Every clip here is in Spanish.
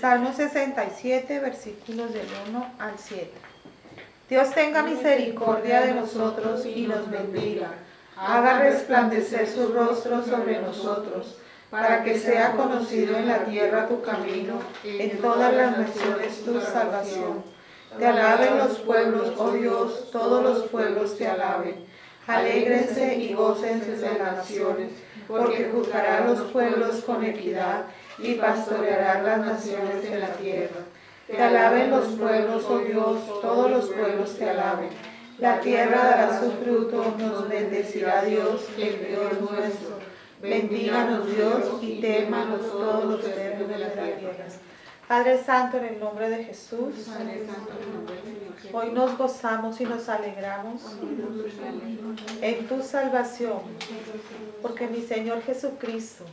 Salmo 67, versículos del 1 al 7. Dios tenga misericordia de nosotros y nos bendiga. Haga resplandecer su rostro sobre nosotros, para que sea conocido en la tierra tu camino, en todas las naciones tu salvación. Te alaben los pueblos, oh Dios, todos los pueblos te alaben. Alégrense y gócense de las naciones, porque juzgará a los pueblos con equidad y pastoreará las naciones de la tierra. Te alaben los pueblos, oh Dios, todos los pueblos te alaben. La tierra dará su fruto, nos bendecirá Dios, el Dios nuestro. Bendíganos Dios y témanos todos los términos de la tierra. Padre Santo, en el nombre de Jesús, hoy nos gozamos y nos alegramos en tu salvación, porque mi Señor Jesucristo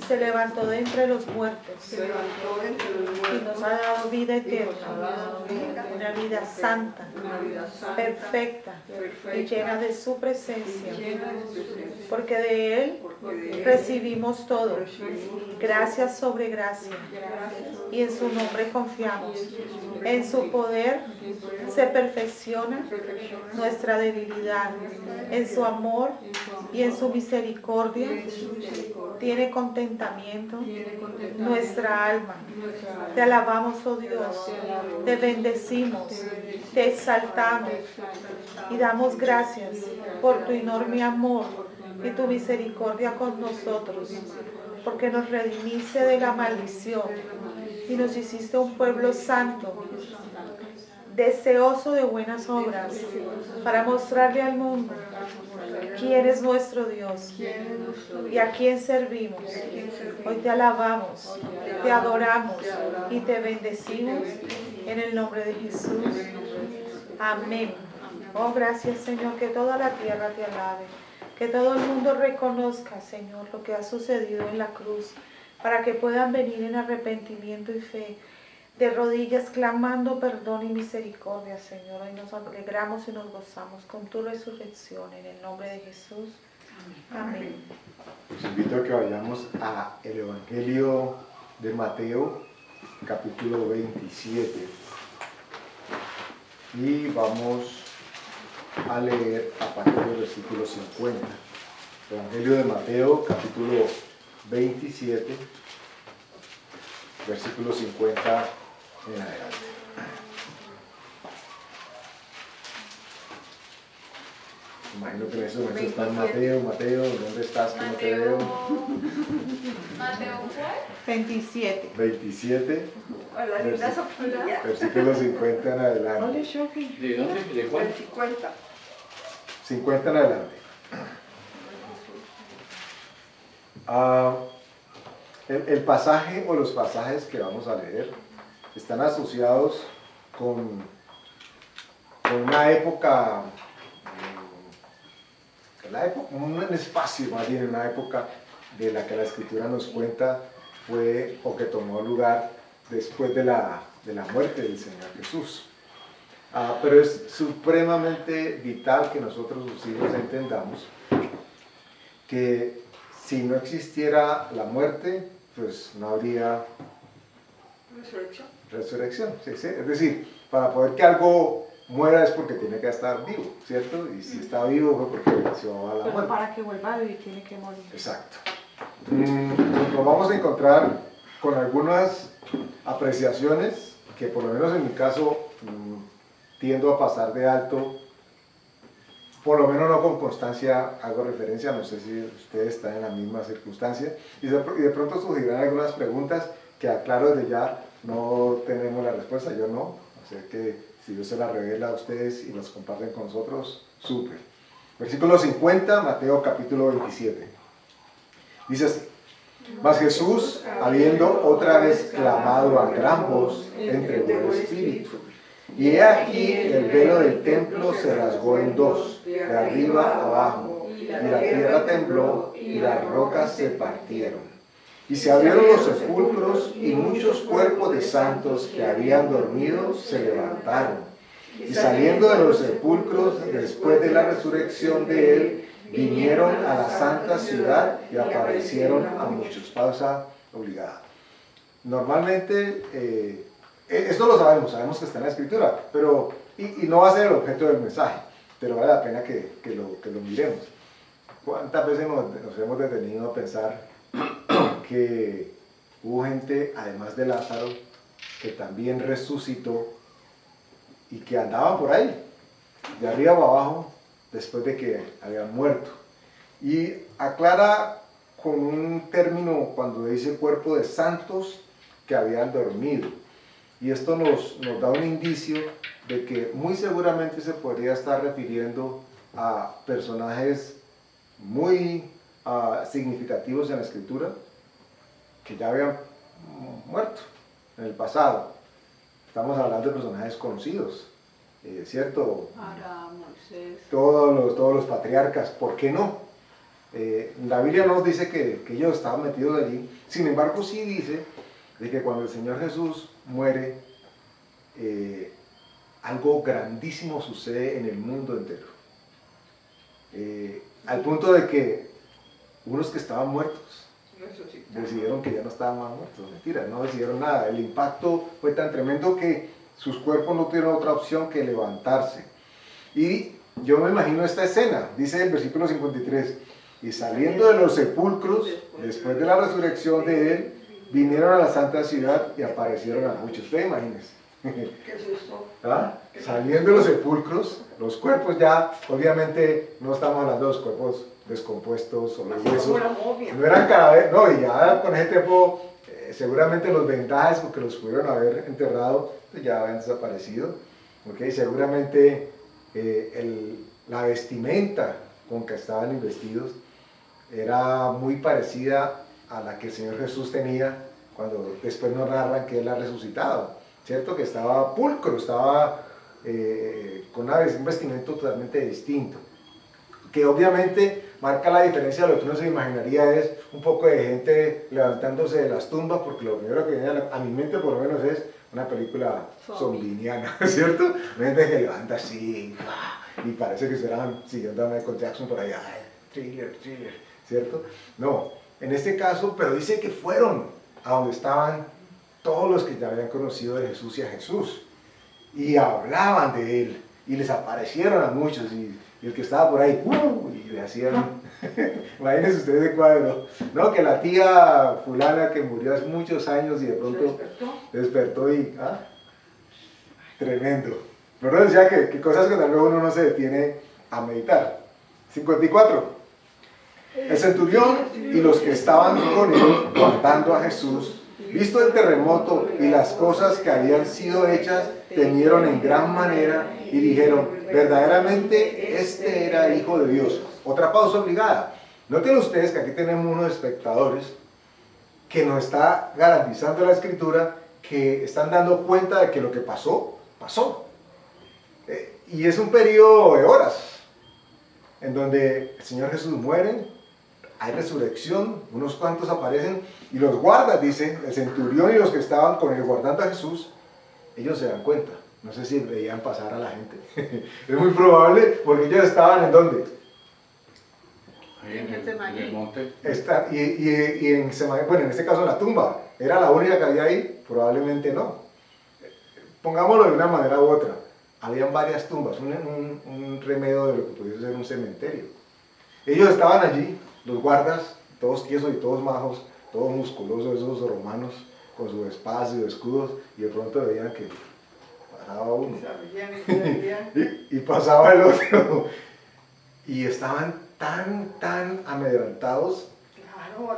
se levantó de entre los muertos y nos ha dado vida eterna, una vida santa, perfecta y llena de su presencia, porque de Él recibimos todo, gracia sobre gracia, y en su nombre confiamos. En su poder se perfecciona nuestra debilidad, en su amor y en su misericordia tiene contentamiento nuestra alma. Te alabamos, oh Dios, te bendecimos, te exaltamos y damos gracias por tu enorme amor y tu misericordia con nosotros, porque nos redimiste de la maldición y nos hiciste un pueblo santo, deseoso de buenas obras, para mostrarle al mundo quién es nuestro Dios y a quién servimos. Hoy te alabamos, te adoramos y te bendecimos en el nombre de Jesús. Amén. Oh, gracias, Señor, que toda la tierra te alabe, que todo el mundo reconozca, Señor, lo que ha sucedido en la cruz, para que puedan venir en arrepentimiento y fe, de rodillas clamando perdón y misericordia, Señor. Hoy nos alegramos y nos gozamos con tu resurrección en el nombre de Jesús. Amén. Los invito a que vayamos a el Evangelio de Mateo, capítulo 27, y vamos a leer a partir del versículo 50. Evangelio de Mateo, capítulo 27, versículo 50 en adelante. Imagino que en ese momento está Mateo, ¿dónde estás? Que no te veo. ¿Mateo cuál? 27. 27, Hola, linda Sofía. versículo 50 en adelante. ¿De dónde? ¿De cuál? 50. 50 en adelante. El pasaje o los pasajes que vamos a leer están asociados con una época, un espacio más bien, una época de la que la Escritura nos cuenta fue o que tomó lugar después de la muerte del Señor Jesús. Pero es supremamente vital que nosotros los hijos entendamos que si no existiera la muerte, pues no habría resurrección. ¿Sí? Es decir, para poder que algo muera es porque tiene que estar vivo, ¿cierto? Y si está vivo fue porque venció a la muerte. Para que vuelva a vivir tiene que morir. Exacto. Nos vamos a encontrar con algunas apreciaciones que por lo menos en mi caso tiendo a pasar de alto, por lo menos no con constancia hago referencia, no sé si ustedes están en la misma circunstancia, y de pronto surgirán algunas preguntas que aclaro desde ya, no tenemos la respuesta, yo no, o sea que si Dios se la revela a ustedes y los comparten con nosotros, súper. Versículo 50, Mateo capítulo 27. Dice así: mas Jesús, habiendo otra vez clamado a gran voz, entregó el Espíritu. Y he aquí el velo del templo se rasgó en dos, de arriba abajo, y la tierra tembló y las rocas se partieron. Y se abrieron los sepulcros y muchos cuerpos de santos que habían dormido se levantaron. Y saliendo de los sepulcros, después de la resurrección de él, vinieron a la santa ciudad y aparecieron a muchos. Pausa obligada. normalmente, esto lo sabemos que está en la Escritura, pero, y no va a ser el objeto del mensaje, pero vale la pena que lo miremos. ¿Cuántas veces nos hemos detenido a pensar que hubo gente, además de Lázaro, que también resucitó y que andaban por ahí, de arriba para abajo, después de que habían muerto? Y aclara con un término cuando dice cuerpo de santos que habían dormido. Y esto nos da un indicio de que muy seguramente se podría estar refiriendo a personajes muy significativos en la Escritura que ya habían muerto en el pasado. Estamos hablando de personajes conocidos, ¿cierto? Abraham, Moisés. Todos los patriarcas, ¿por qué no? La Biblia nos dice que ellos estaban metidos allí. Sin embargo, sí dice de que cuando el Señor Jesús muere, algo grandísimo sucede en el mundo entero. Al punto de que unos que estaban muertos decidieron que ya no estaban más muertos. Mentira, no decidieron nada. El impacto fue tan tremendo que sus cuerpos no tuvieron otra opción que levantarse. Y yo me imagino esta escena, dice el versículo 53, y saliendo de los sepulcros, después de la resurrección de él, vinieron a la santa ciudad y aparecieron a muchos. Ustedes imagínense. Qué susto. ¿Ah? Saliendo de los sepulcros, los cuerpos ya, obviamente, no estamos hablando de los cuerpos descompuestos o los huesos, no eran cadáveres, no, y ya con ese tiempo, seguramente los vendajes, porque los pudieron haber enterrado, pues ya habían desaparecido, ¿okay? Seguramente la vestimenta con que estaban investidos era muy parecida a la que el Señor Jesús tenía cuando después nos narran que Él ha resucitado, ¿cierto? Que estaba pulcro, estaba con un vestimento totalmente distinto, que obviamente marca la diferencia de lo que uno se imaginaría es un poco de gente levantándose de las tumbas, porque lo primero que viene a mi mente por lo menos es una película zombiniana, ¿cierto? Gente que levanta así, y parece que estuvieran siguiendo a Michael Jackson por allá, thriller, ¿cierto? No, en este caso, pero dice que fueron a donde estaban todos los que ya habían conocido de Jesús y a Jesús, y hablaban de Él, y les aparecieron a muchos, y el que estaba por ahí, y le hacían, imagínense ustedes de cuadro, ¿no? Que la tía fulana que murió hace muchos años y de pronto despertó y, tremendo. Pero decía que cosas que tal vez uno no se detiene a meditar. 54. El centurión y los que estaban con él guardando a Jesús, visto el terremoto y las cosas que habían sido hechas, temieron en gran manera y dijeron, verdaderamente este era Hijo de Dios. Otra pausa obligada. Noten ustedes que aquí tenemos unos espectadores que nos está garantizando la Escritura, que están dando cuenta de que lo que pasó, pasó. Y es un periodo de horas en donde el Señor Jesús muere, hay resurrección, unos cuantos aparecen y los guardas, dice, el centurión y los que estaban con él guardando a Jesús, ellos se dan cuenta. No sé si veían pasar a la gente. Es muy probable porque ellos estaban ¿en dónde? Ahí en el monte. Y en Semaí, bueno, en este caso en la tumba. ¿Era la única que había ahí? Probablemente no. Pongámoslo de una manera u otra. Habían varias tumbas, un remedio de lo que pudiese ser un cementerio. Ellos estaban allí, los guardas, todos tiesos y todos majos, todos musculosos, esos romanos, con sus espadas y sus escudos, y de pronto veían que pasaba uno. y pasaba el otro. Y estaban tan amedrentados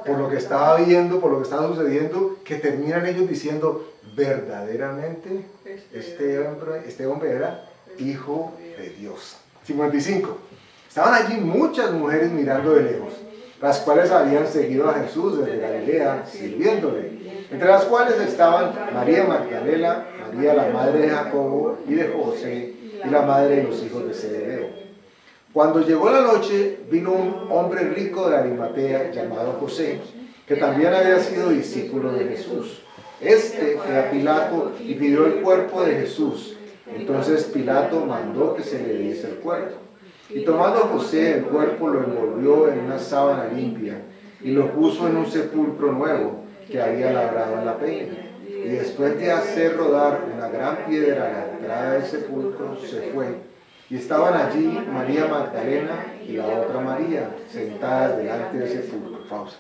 por lo que estaba viendo, por lo que estaba sucediendo, que terminan ellos diciendo, verdaderamente este hombre era Hijo de Dios. 55. Estaban allí muchas mujeres mirando de lejos, las cuales habían seguido a Jesús desde Galilea, sirviéndole, entre las cuales estaban María Magdalena, María la madre de Jacobo y de José, y la madre de los hijos de Zebedeo. Cuando llegó la noche, vino un hombre rico de Arimatea llamado José, que también había sido discípulo de Jesús. Este fue a Pilato y pidió el cuerpo de Jesús. Entonces Pilato mandó que se le diese el cuerpo. Y tomando a José el cuerpo, lo envolvió en una sábana limpia y lo puso en un sepulcro nuevo, que había labrado en la peña. Y después de hacer rodar una gran piedra a la entrada del sepulcro, se fue. Y estaban allí María Magdalena y la otra María, sentadas delante del sepulcro. Pausa.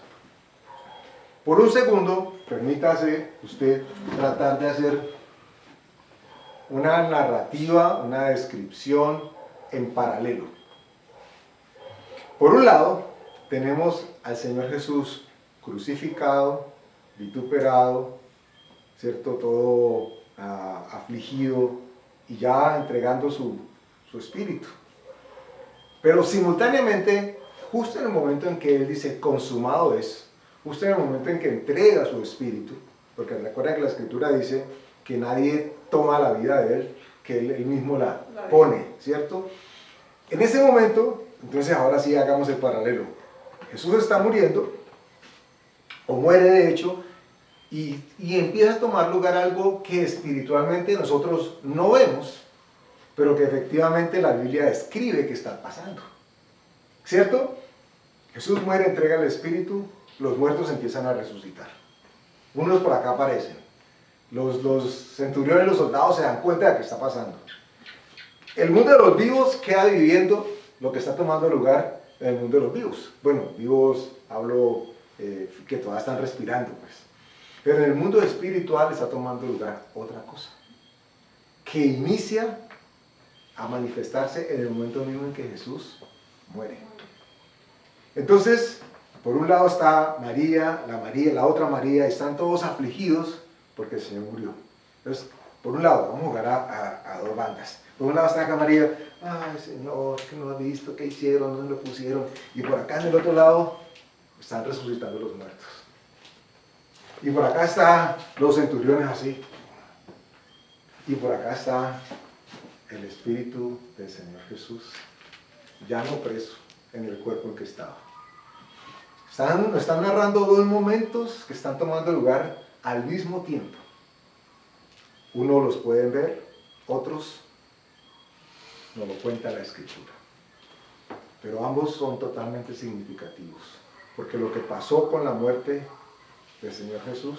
Por un segundo, permítase usted tratar de hacer una narrativa, una descripción en paralelo. Por un lado, tenemos al Señor Jesús crucificado, vituperado, ¿cierto? Todo afligido y ya entregando su espíritu. Pero simultáneamente, justo en el momento en que Él dice consumado es, justo en el momento en que entrega su espíritu, porque recuerda que la Escritura dice que nadie toma la vida de Él, que Él mismo la pone, ¿cierto? En ese momento, entonces ahora sí hagamos el paralelo. Jesús está muriendo, o muere de hecho, y empieza a tomar lugar algo que espiritualmente nosotros no vemos, pero que efectivamente la Biblia describe que está pasando. ¿Cierto? Jesús muere, entrega el espíritu, los muertos empiezan a resucitar. Unos por acá aparecen. Los centuriones y los soldados se dan cuenta de que está pasando. El mundo de los vivos queda viviendo lo que está tomando lugar en el mundo de los vivos. Bueno, vivos hablo que todavía están respirando, pues. Pero en el mundo espiritual está tomando lugar otra cosa, que inicia a manifestarse en el momento mismo en que Jesús muere. Entonces, por un lado está María, la otra María, están todos afligidos porque el Señor murió. Entonces, por un lado, vamos a jugar a dos bandas. Por un lado está acá María, ay Señor, que no has visto, qué hicieron, dónde lo pusieron. Y por acá en el otro lado están resucitando los muertos. Y por acá están los centuriones así. Y por acá está el Espíritu del Señor Jesús, ya no preso en el cuerpo en que estaba. Están narrando dos momentos que están tomando lugar al mismo tiempo. Unos los pueden ver, otros no lo cuenta la Escritura. Pero ambos son totalmente significativos, porque lo que pasó con la muerte del Señor Jesús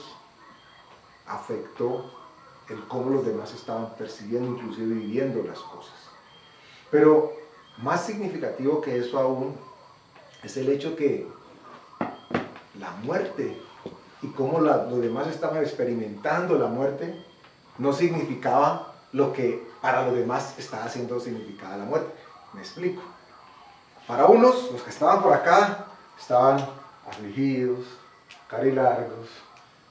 afectó el cómo los demás estaban percibiendo, inclusive viviendo las cosas. Pero más significativo que eso aún es el hecho que la muerte y cómo los demás estaban experimentando la muerte no significaba lo que para los demás estaba siendo significada la muerte. Me explico. Para unos, los que estaban por acá, estaban afligidos, carilargos,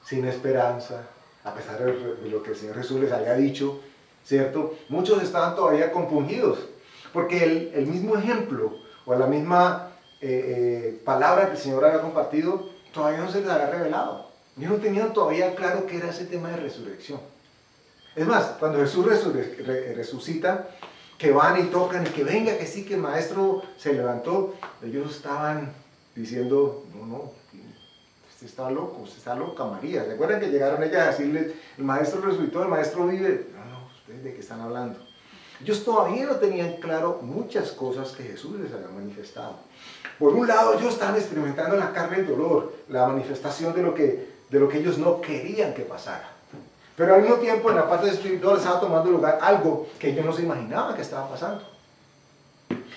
sin esperanza, a pesar de lo que el Señor Jesús les había dicho, ¿cierto? Muchos estaban todavía compungidos, porque el mismo ejemplo, o la misma palabra que el Señor había compartido, todavía no se les había revelado. Ellos no tenían todavía claro qué era ese tema de resurrección. Es más, cuando Jesús resucita, que van y tocan, y que venga, que sí, que el maestro se levantó, ellos estaban diciendo, no, usted está loco, usted está loca, María. ¿Recuerdan que llegaron ellas a decirle, el maestro resucitó, el maestro vive? No, ¿ustedes de qué están hablando? Ellos todavía no tenían claro muchas cosas que Jesús les había manifestado. Por un lado, ellos estaban experimentando en la carne el dolor, la manifestación de lo que ellos no querían que pasara. Pero al mismo tiempo, en la parte espiritual estaba tomando lugar algo que ellos no se imaginaban que estaba pasando.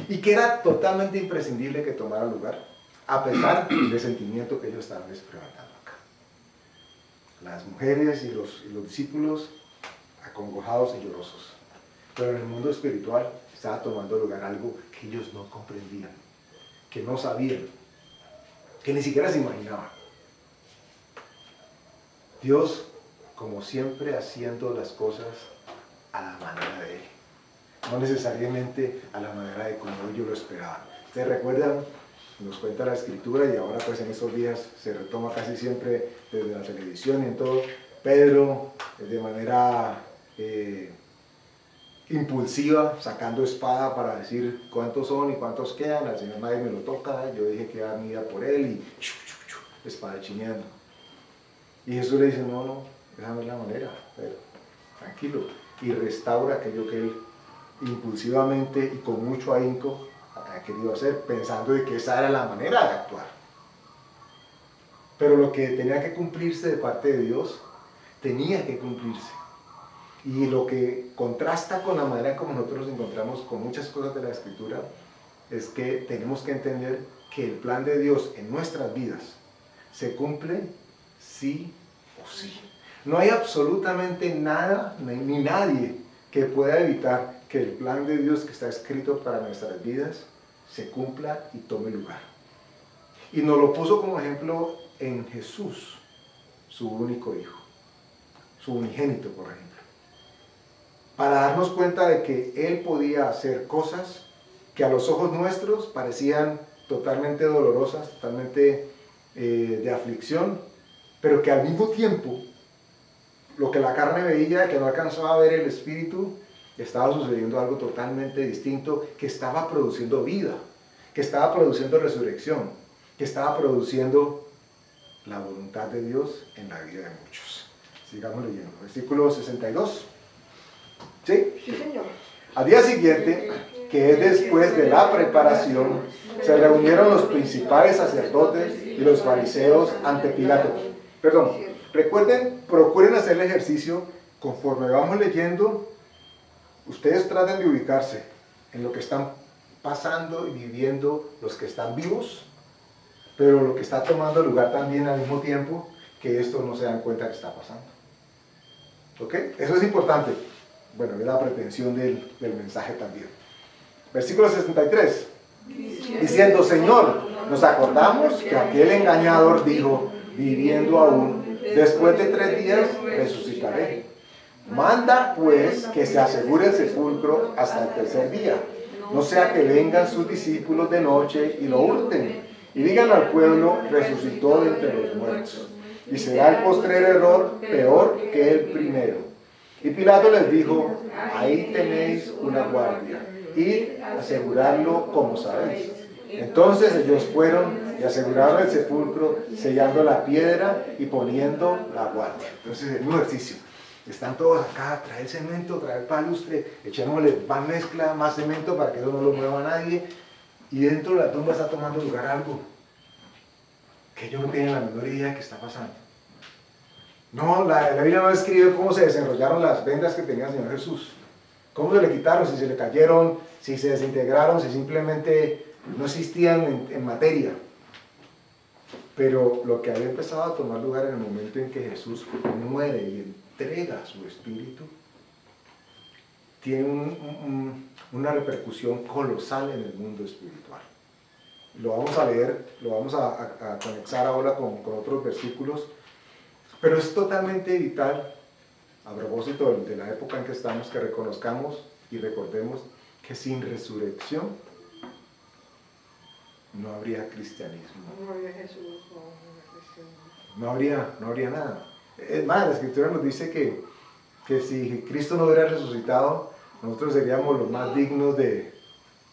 Y que era totalmente imprescindible que tomara lugar, a pesar del sentimiento que ellos estaban experimentando acá. Las mujeres y los discípulos acongojados y llorosos. Pero en el mundo espiritual estaba tomando lugar algo que ellos no comprendían, que no sabían, que ni siquiera se imaginaban. Dios, como siempre, haciendo las cosas a la manera de Él, no necesariamente a la manera de como ellos lo esperaban. ¿Ustedes recuerdan? Nos cuenta la Escritura, y ahora pues en estos días se retoma casi siempre desde la televisión y en todo. Pedro, de manera impulsiva, sacando espada para decir cuántos son y cuántos quedan. Al Señor nadie me lo toca, yo dije que iba a dar mi vida por Él, y espada chineando. Y Jesús le dice, no, esa no es la manera, pero tranquilo, y restaura aquello que Él impulsivamente y con mucho ahínco ha querido hacer, pensando de que esa era la manera de actuar. pero lo que tenía que cumplirse de parte de Dios, tenía que cumplirse. Y lo que contrasta con la manera como nosotros nos encontramos con muchas cosas de la Escritura, es que tenemos que entender que el plan de Dios en nuestras vidas se cumple sí o sí. No hay absolutamente nada ni nadie que pueda evitar que el plan de Dios que está escrito para nuestras vidas se cumpla y tome lugar. Y nos lo puso como ejemplo en Jesús, su único hijo, su unigénito, por ejemplo, para darnos cuenta de que Él podía hacer cosas que a los ojos nuestros parecían totalmente dolorosas, totalmente de aflicción, pero que al mismo tiempo, lo que la carne veía, que no alcanzaba a ver el espíritu, estaba sucediendo algo totalmente distinto, que estaba produciendo vida, que estaba produciendo resurrección, que estaba produciendo la voluntad de Dios en la vida de muchos. Sigamos leyendo. Versículo 62. ¿Sí? Sí, señor. Al día siguiente, que es después de la preparación, se reunieron los principales sacerdotes y los fariseos ante Pilato. Perdón, recuerden, procuren hacer el ejercicio conforme vamos leyendo. Ustedes traten de ubicarse en lo que están pasando y viviendo los que están vivos, pero lo que está tomando lugar también al mismo tiempo, que esto no se dan cuenta que está pasando. ¿Ok? Eso es importante. Bueno, es la pretensión del mensaje también. Versículo 63. Diciendo, Señor, nos acordamos que aquel engañador dijo, viviendo aún, después de 3 días resucitaré. Manda pues que se asegure el sepulcro hasta el tercer día, no sea que vengan sus discípulos de noche y lo hurten, y digan al pueblo, resucitó de entre los muertos, y será el postrer error peor que el primero. Y Pilato les dijo, ahí tenéis una guardia, y asegurarlo como sabéis. Entonces ellos fueron y aseguraron el sepulcro, sellando la piedra y poniendo la guardia. Entonces es un ejercicio. Están todos acá, trae el cemento, trae el palustre, echémosle más mezcla, más cemento para que eso no lo mueva nadie. Y dentro de la tumba está tomando lugar algo que ellos no tienen la menor idea de qué está pasando. No, la Biblia no describe cómo se desenrollaron las vendas que tenía el Señor Jesús. Cómo se le quitaron, si se le cayeron, si se desintegraron, si simplemente no existían en materia. Pero lo que había empezado a tomar lugar en el momento en que Jesús muere y entrega su espíritu, tiene una repercusión colosal en el mundo espiritual. Lo vamos a leer, lo vamos a conectar ahora con otros versículos, pero es totalmente vital, a propósito de la época en que estamos, que reconozcamos y recordemos que sin resurrección no habría cristianismo. No habría Jesús, no habría cristianismo. No habría nada. Es más, la Escritura nos dice que si Cristo no hubiera resucitado, nosotros seríamos los más dignos de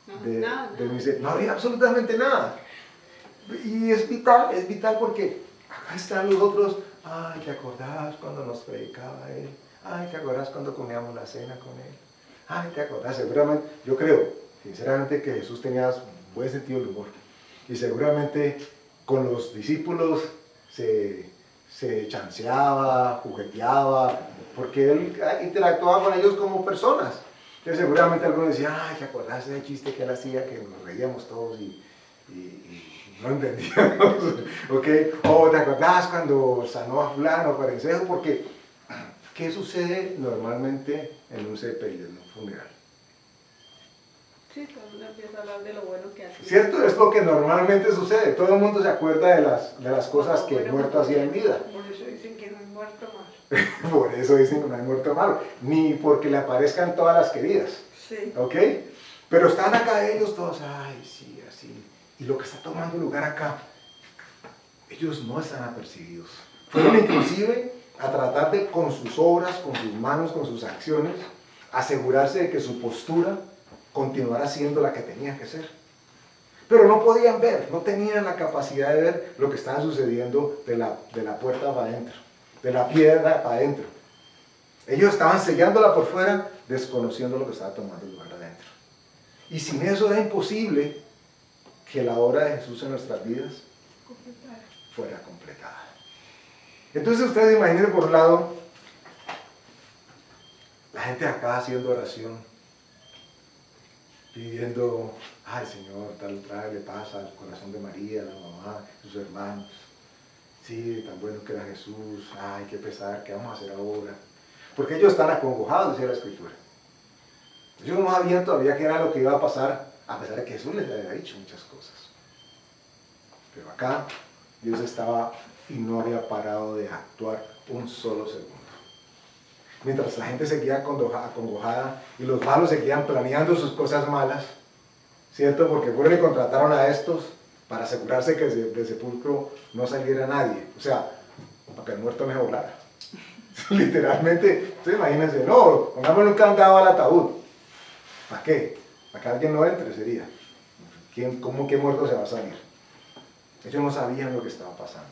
misericordia. No habría absolutamente nada. Y es vital porque acá están los otros. Ay, ¿te acordás cuando nos predicaba Él? Ay, ¿te acordás cuando comíamos la cena con Él? Ay, ¿te acordás? Seguramente, yo creo, sinceramente, que Jesús tenía un buen sentido del humor. Y seguramente con los discípulos se chanceaba, jugueteaba, porque Él interactuaba con ellos como personas. Entonces seguramente algunos decían, ay, ¿te acordás de ese chiste que Él hacía? Que nos reíamos todos y no entendíamos, ¿ok? O ¿te acordás cuando sanó a fulano, parencejo? Porque, ¿qué sucede normalmente en un sepelio, en un funeral? Sí, todo el mundo empieza a hablar de lo bueno que hace. ¿Cierto? Es lo que normalmente sucede. Todo el mundo se acuerda de las cosas que el muerto hacía en vida. Por eso dicen que no hay muerto más. Por eso dicen que no hay muerto malo. Ni porque le aparezcan todas las queridas. Sí. ¿Ok? Pero están acá ellos todos, ay, sí, así. Y lo que está tomando lugar acá, ellos no están apercibidos. Fueron inclusive a tratar de, con sus obras, con sus manos, con sus acciones, asegurarse de que su postura continuara siendo la que tenía que ser. Pero no podían ver, no tenían la capacidad de ver lo que estaba sucediendo de la puerta para adentro, de la piedra para adentro. Ellos estaban sellándola por fuera, desconociendo lo que estaba tomando lugar adentro. Y sin eso era imposible que la obra de Jesús en nuestras vidas fuera completada. Entonces ustedes imaginen por un lado, la gente acá haciendo oración, pidiendo, ay Señor, tráele paz al corazón de María, la mamá, sus hermanos. Sí, tan bueno que era Jesús, ay, qué pesar, ¿qué vamos a hacer ahora? Porque ellos están acongojados, decía la Escritura. Ellos no sabían todavía qué era lo que iba a pasar, a pesar de que Jesús les había dicho muchas cosas. Pero acá Dios estaba y no había parado de actuar un solo segundo. Mientras la gente seguía acongojada y los malos seguían planeando sus cosas malas, ¿cierto? Porque fueron y contrataron a estos para asegurarse que del sepulcro no saliera nadie. O sea, para que el muerto no se volara. Literalmente, ustedes imagínense, no, pongámosle un candado al ataúd. ¿Para qué? Para que alguien no entre, sería. ¿Cómo qué muerto se va a salir? Ellos no sabían lo que estaba pasando.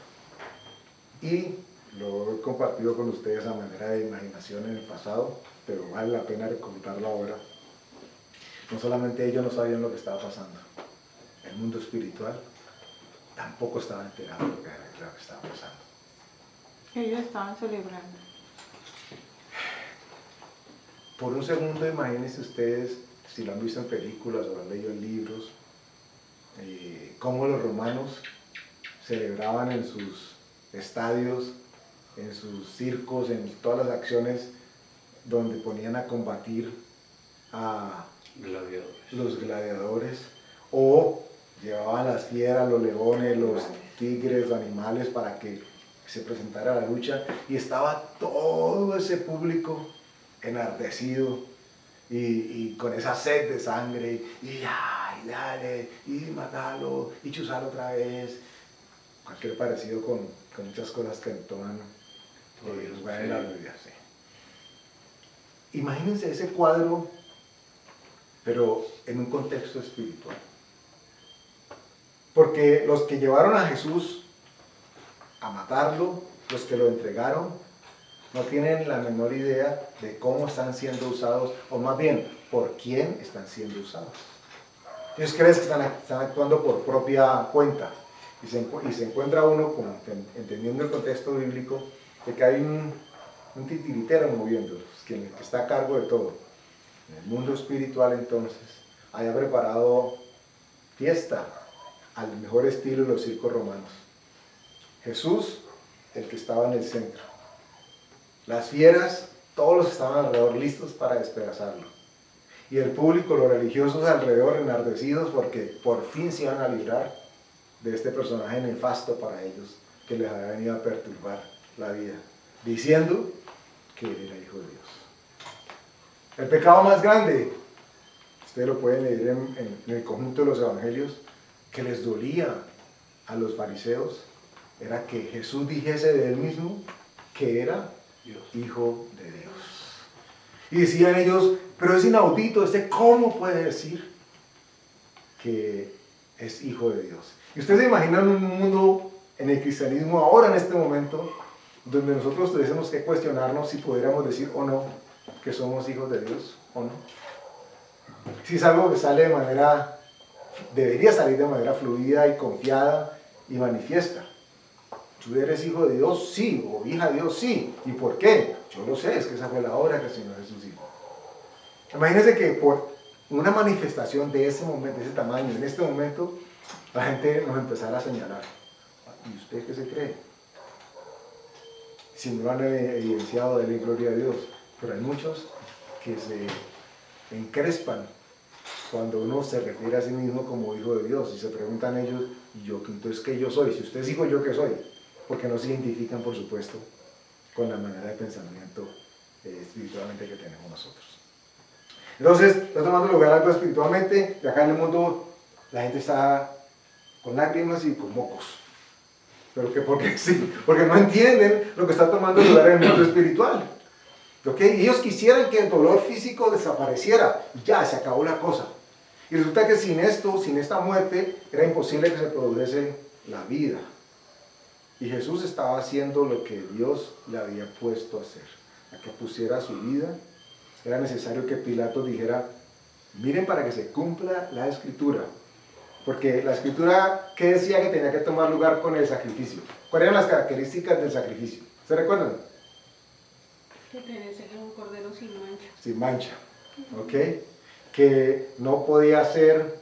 Y lo he compartido con ustedes a manera de imaginación en el pasado, pero vale la pena recordarlo ahora. No solamente ellos no sabían lo que estaba pasando, el mundo espiritual tampoco estaba enterado de lo que estaba pasando. Ellos estaban celebrando. Por un segundo imagínense ustedes, si lo han visto en películas o lo han leído en libros, cómo los romanos celebraban en sus estadios, en sus circos, en todas las acciones donde ponían a combatir a los gladiadores, o llevaban las fieras, los leones, los tigres, los animales para que se presentara la lucha, y estaba todo ese público enardecido y con esa sed de sangre, y ay, dale, y matalo, y chuzalo otra vez, cualquier parecido con muchas cosas que toman lugar en la Biblia. Sí. Imagínense ese cuadro, pero en un contexto espiritual. Porque los que llevaron a Jesús a matarlo, los que lo entregaron, no tienen la menor idea de cómo están siendo usados, o más bien, por quién están siendo usados. Ellos creen que están actuando por propia cuenta, y se encuentra uno, entendiendo el contexto bíblico, de que hay un titiritero moviéndolos, que está a cargo de todo. En el mundo espiritual, entonces, haya preparado fiesta al mejor estilo de los circos romanos. Jesús, el que estaba en el centro. Las fieras, todos estaban alrededor listos para despedazarlo. Y el público, los religiosos alrededor, enardecidos porque por fin se iban a librar de este personaje nefasto para ellos, que les había venido a perturbar la vida, diciendo que él era hijo de Dios. El pecado más grande, ustedes lo pueden leer en el conjunto de los evangelios, que les dolía a los fariseos, era que Jesús dijese de él mismo que era hijo de Dios. Y decían ellos, pero es inaudito, ¿cómo puede decir que es hijo de Dios? Y ustedes se imaginan un mundo en el cristianismo ahora, en este momento, donde nosotros tuviésemos que cuestionarnos si pudiéramos decir o no que somos hijos de Dios o no. Si es algo que sale debería salir de manera fluida y confiada y manifiesta. ¿Tú eres hijo de Dios? Sí. ¿O hija de Dios? Sí. ¿Y por qué? Yo lo sé, es que esa fue la obra que el Señor Jesús hizo. Imagínense que por una manifestación de ese momento, de ese tamaño, en este momento, la gente nos empezara a señalar. ¿Y usted qué se cree? Si no lo han evidenciado, denle gloria a Dios. Pero hay muchos que se encrespan cuando uno se refiere a sí mismo como hijo de Dios y se preguntan ellos, ¿y yo entonces qué yo soy? Si usted es hijo, ¿yo qué soy? Porque no se identifican, por supuesto, con la manera de pensamiento espiritualmente que tenemos nosotros. Entonces, está tomando lugar algo espiritualmente, y acá en el mundo la gente está con lágrimas y con mocos. Pero que porque sí, porque no entienden lo que está tomando lugar en el mundo espiritual. ¿Okay? Ellos quisieran que el dolor físico desapareciera, y ya, se acabó la cosa. Y resulta que sin esto, sin esta muerte, era imposible que se produjese la vida. Y Jesús estaba haciendo lo que Dios le había puesto a hacer, a que pusiera su vida. Era necesario que Pilato dijera, miren, para que se cumpla la escritura, Porque la escritura, ¿qué decía que tenía que tomar lugar con el sacrificio? ¿Cuáles eran las características del sacrificio? ¿Se recuerdan? Que tiene que ser un cordero sin mancha. Sin mancha, ¿ok? Que no podía ser,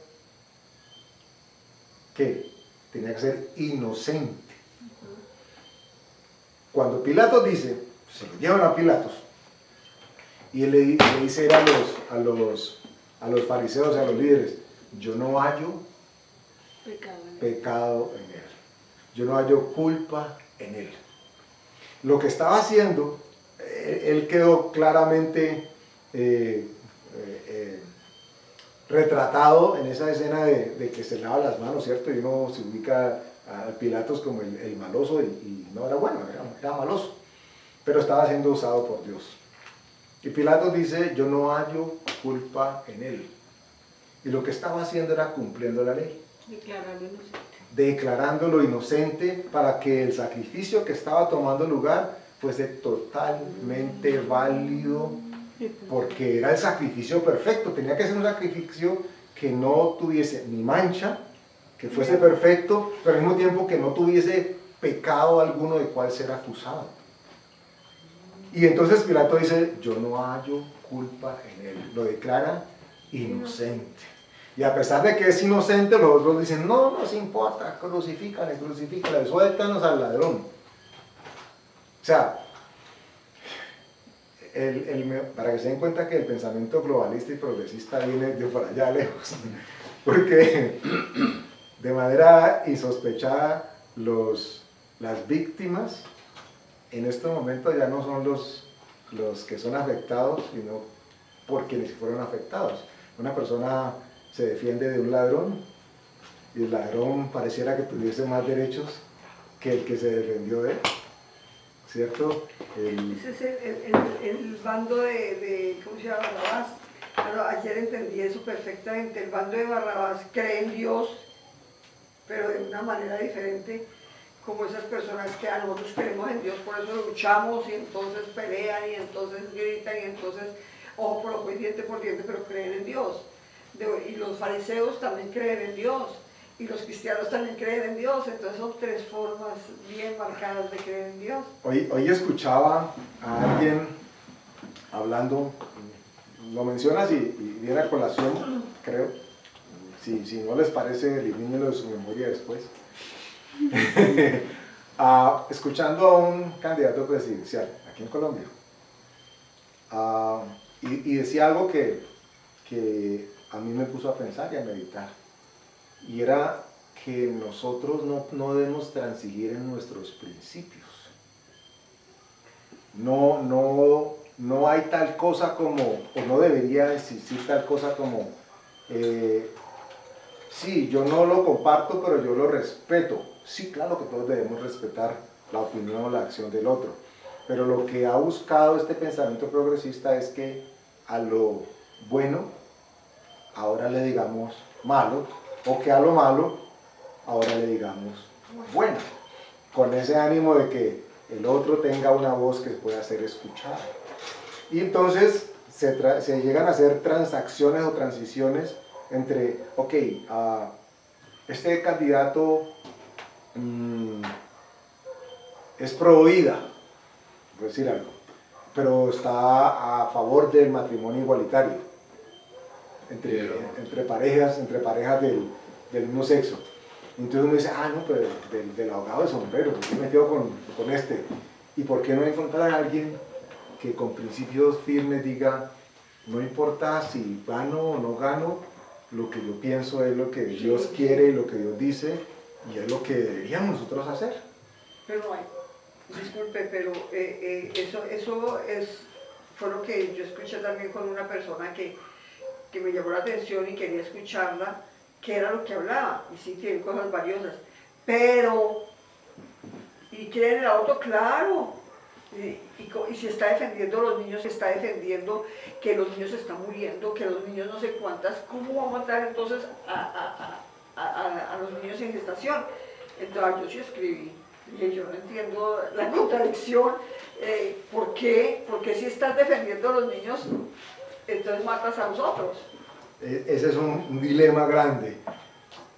¿qué? Tenía que ser inocente. Cuando Pilatos dice, se lo llevan a Pilatos, y él le dice a los fariseos, a los líderes, yo no hallo pecado en él, yo no hallo culpa en él. Lo que estaba haciendo, él quedó claramente retratado en esa escena de que se lava las manos, ¿cierto? Y uno se ubica a Pilatos como el maloso y no era bueno, era maloso, pero estaba siendo usado por Dios. Y Pilatos dice, yo no hallo culpa en él. Y lo que estaba haciendo era cumpliendo la ley. Declararlo inocente. Declarándolo inocente para que el sacrificio que estaba tomando lugar fuese totalmente válido, porque era el sacrificio perfecto. Tenía que ser un sacrificio que no tuviese ni mancha, que fuese perfecto, pero al mismo tiempo que no tuviese pecado alguno de cual ser acusado. Y entonces Pilato dice, yo no hallo culpa en él. Lo declara inocente. Y a pesar de que es inocente, los otros dicen, no nos importa, crucifícale, suéltanos al ladrón. O sea, para que se den cuenta que el pensamiento globalista y progresista viene de por allá lejos, porque de manera insospechada las víctimas en este momento ya no son los que son afectados, sino por quienes fueron afectados. Una persona se defiende de un ladrón y el ladrón pareciera que tuviese más derechos que el que se defendió de él, ¿cierto? Ese es el bando ¿cómo se llama? Barrabás. Pero ayer entendí eso perfectamente. El bando de Barrabás cree en Dios, pero de una manera diferente, como esas personas que a nosotros creemos en Dios, por eso luchamos y entonces pelean y entonces gritan y entonces ojo por ojo y diente por diente, pero creen en Dios. Y los fariseos también creen en Dios, y los cristianos también creen en Dios, entonces son tres formas bien marcadas de creer en Dios. Hoy escuchaba a alguien hablando, lo mencionas y viene a colación, creo, si no les parece, elimínenlo de su memoria después. Escuchando a un candidato presidencial aquí en Colombia, y decía algo que a mí me puso a pensar y a meditar, y era que nosotros no debemos transigir en nuestros principios. No hay tal cosa como, o no debería existir tal cosa como, sí, yo no lo comparto, pero yo lo respeto. Sí, claro que todos debemos respetar la opinión o la acción del otro, pero lo que ha buscado este pensamiento progresista es que a lo bueno ahora le digamos malo, o que a lo malo ahora le digamos bueno, con ese ánimo de que el otro tenga una voz que pueda ser escuchada. Y entonces se llegan a hacer transacciones o transiciones entre, ok, este candidato es pro vida, por decir algo, pero está a favor del matrimonio igualitario entre parejas del mismo sexo. Entonces uno dice, no, pero del abogado de sombrero, ¿por qué me quedo con este? ¿Y por qué no encontrar a alguien que con principios firmes diga, no importa si gano o no gano, lo que yo pienso es lo que Dios quiere y lo que Dios dice, y es lo que deberíamos nosotros hacer? Pero, disculpe, pero eso fue lo que yo escuché también con una persona que me llamó la atención y quería escucharla, que era lo que hablaba, y sí tiene cosas valiosas, pero, y creen en el auto, claro, y si está defendiendo a los niños, está defendiendo que los niños están muriendo, que los niños no sé cuántas, ¿cómo va a matar entonces a los niños en gestación? Entonces yo sí escribí, y yo no entiendo la contradicción, ¿por qué? Porque si estás defendiendo a los niños, entonces matas a los otros. Ese es un dilema grande.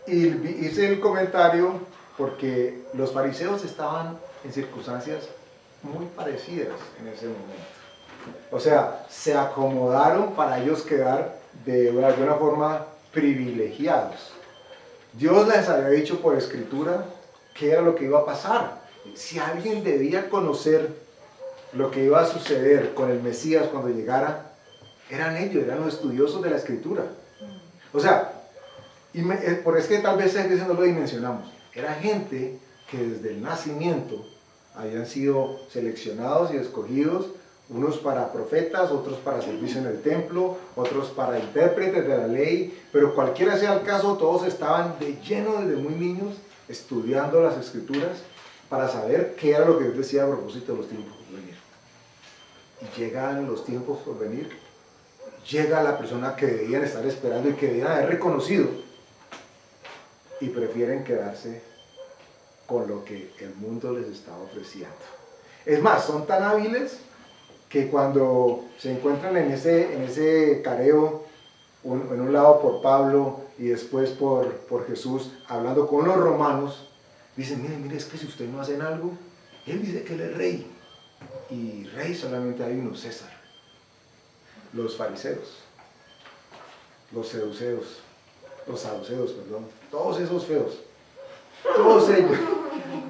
Y hice el comentario porque los fariseos estaban en circunstancias muy parecidas en ese momento. O sea, se acomodaron para ellos quedar de alguna forma privilegiados. Dios les había dicho por escritura qué era lo que iba a pasar. Si alguien debía conocer lo que iba a suceder con el Mesías cuando llegara, eran ellos, eran los estudiosos de la escritura. O sea, por es que tal vez a veces no lo dimensionamos. Era gente que desde el nacimiento habían sido seleccionados y escogidos, unos para profetas, otros para servicio en el templo, otros para intérpretes de la ley, pero cualquiera sea el caso, todos estaban de lleno desde muy niños estudiando las escrituras para saber qué era lo que Dios decía a propósito de los tiempos por venir. Y llegan los tiempos por venir, llega la persona que debían estar esperando y que debían haber reconocido, y prefieren quedarse con lo que el mundo les está ofreciendo. Es más, son tan hábiles que cuando se encuentran en ese careo, en un lado por Pablo y después por Jesús, hablando con los romanos, dicen, mire, es que si ustedes no hacen algo, él dice que él es rey, y rey solamente hay uno, César. Los fariseos, los saduceos, todos esos feos,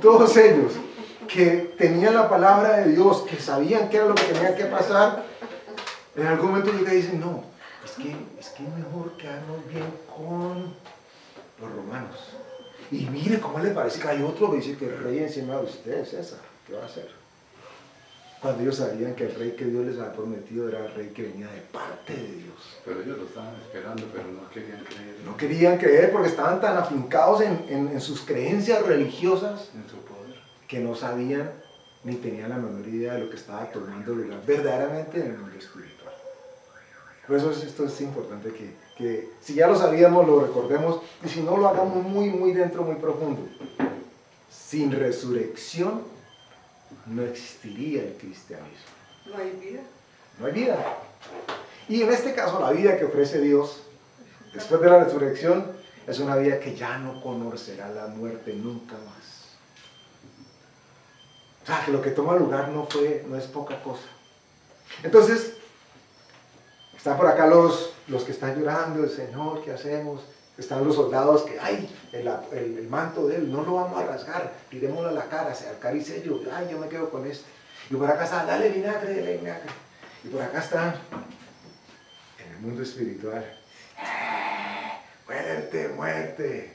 todos ellos que tenían la palabra de Dios, que sabían qué era lo que tenía que pasar, en algún momento llegan y dicen, no, es que es mejor quedarnos bien con los romanos. Y mire cómo le parece que hay otro que dice que el rey encima de ustedes, César, ¿qué va a hacer? Cuando ellos sabían que el rey que Dios les había prometido era el rey que venía de parte de Dios. Pero ellos lo estaban esperando, pero no querían creer. No querían creer porque estaban tan afincados en sus creencias religiosas En su poder. que no sabían ni tenían la menor idea de lo que estaba tomando lugar verdaderamente en el mundo espiritual. Por eso esto es importante que si ya lo sabíamos, lo recordemos, y si no, lo hagamos muy, muy dentro, muy profundo. Sin resurrección no existiría el cristianismo. No hay vida. No hay vida. Y en este caso, la vida que ofrece Dios después de la resurrección es una vida que ya no conocerá la muerte nunca más. O sea, que lo que toma lugar no es poca cosa. Entonces, están por acá los que están llorando, el Señor, ¿qué hacemos? Están los soldados que, ay, el manto de él, no lo vamos a rasgar, tirémoslo a la cara, al caricello, ay, yo me quedo con este. Y por acá está, dale vinagre. Y por acá está, en el mundo espiritual, muerte.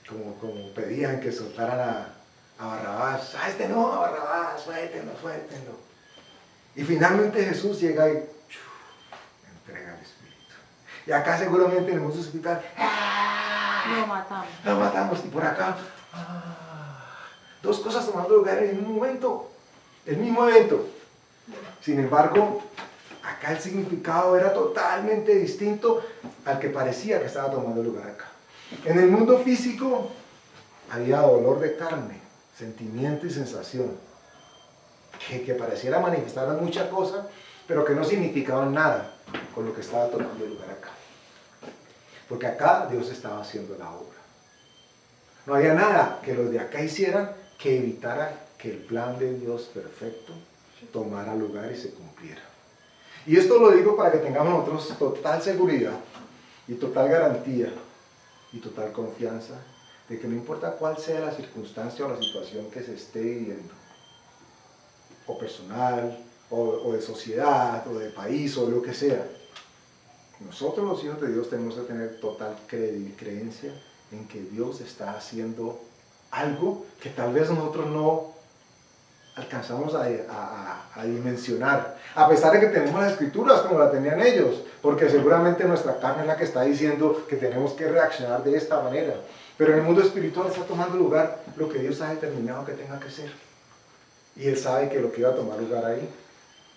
Como pedían que soltaran a Barrabás, no, a Barrabás, suéltenlo. Y finalmente Jesús llega y entrega el Espíritu. Y acá seguramente en el mundo espiritual, lo matamos. Y por acá, dos cosas tomando lugar en el mismo momento, el mismo evento. Sin embargo, acá el significado era totalmente distinto al que parecía que estaba tomando lugar acá. En el mundo físico había dolor de carne, sentimiento y sensación, que pareciera manifestar mucha cosa, pero que no significaban nada con lo que estaba tomando lugar acá. Porque acá Dios estaba haciendo la obra. No había nada que los de acá hicieran que evitara que el plan de Dios perfecto tomara lugar y se cumpliera. Y esto lo digo para que tengamos nosotros total seguridad y total garantía y total confianza de que no importa cuál sea la circunstancia o la situación que se esté viviendo, o personal, o de sociedad, o de país, o lo que sea, nosotros los hijos de Dios tenemos que tener total creencia en que Dios está haciendo algo que tal vez nosotros no alcanzamos a dimensionar, a pesar de que tenemos las escrituras como la tenían ellos, porque seguramente nuestra carne es la que está diciendo que tenemos que reaccionar de esta manera, pero en el mundo espiritual está tomando lugar lo que Dios ha determinado que tenga que ser, y Él sabe que lo que iba a tomar lugar ahí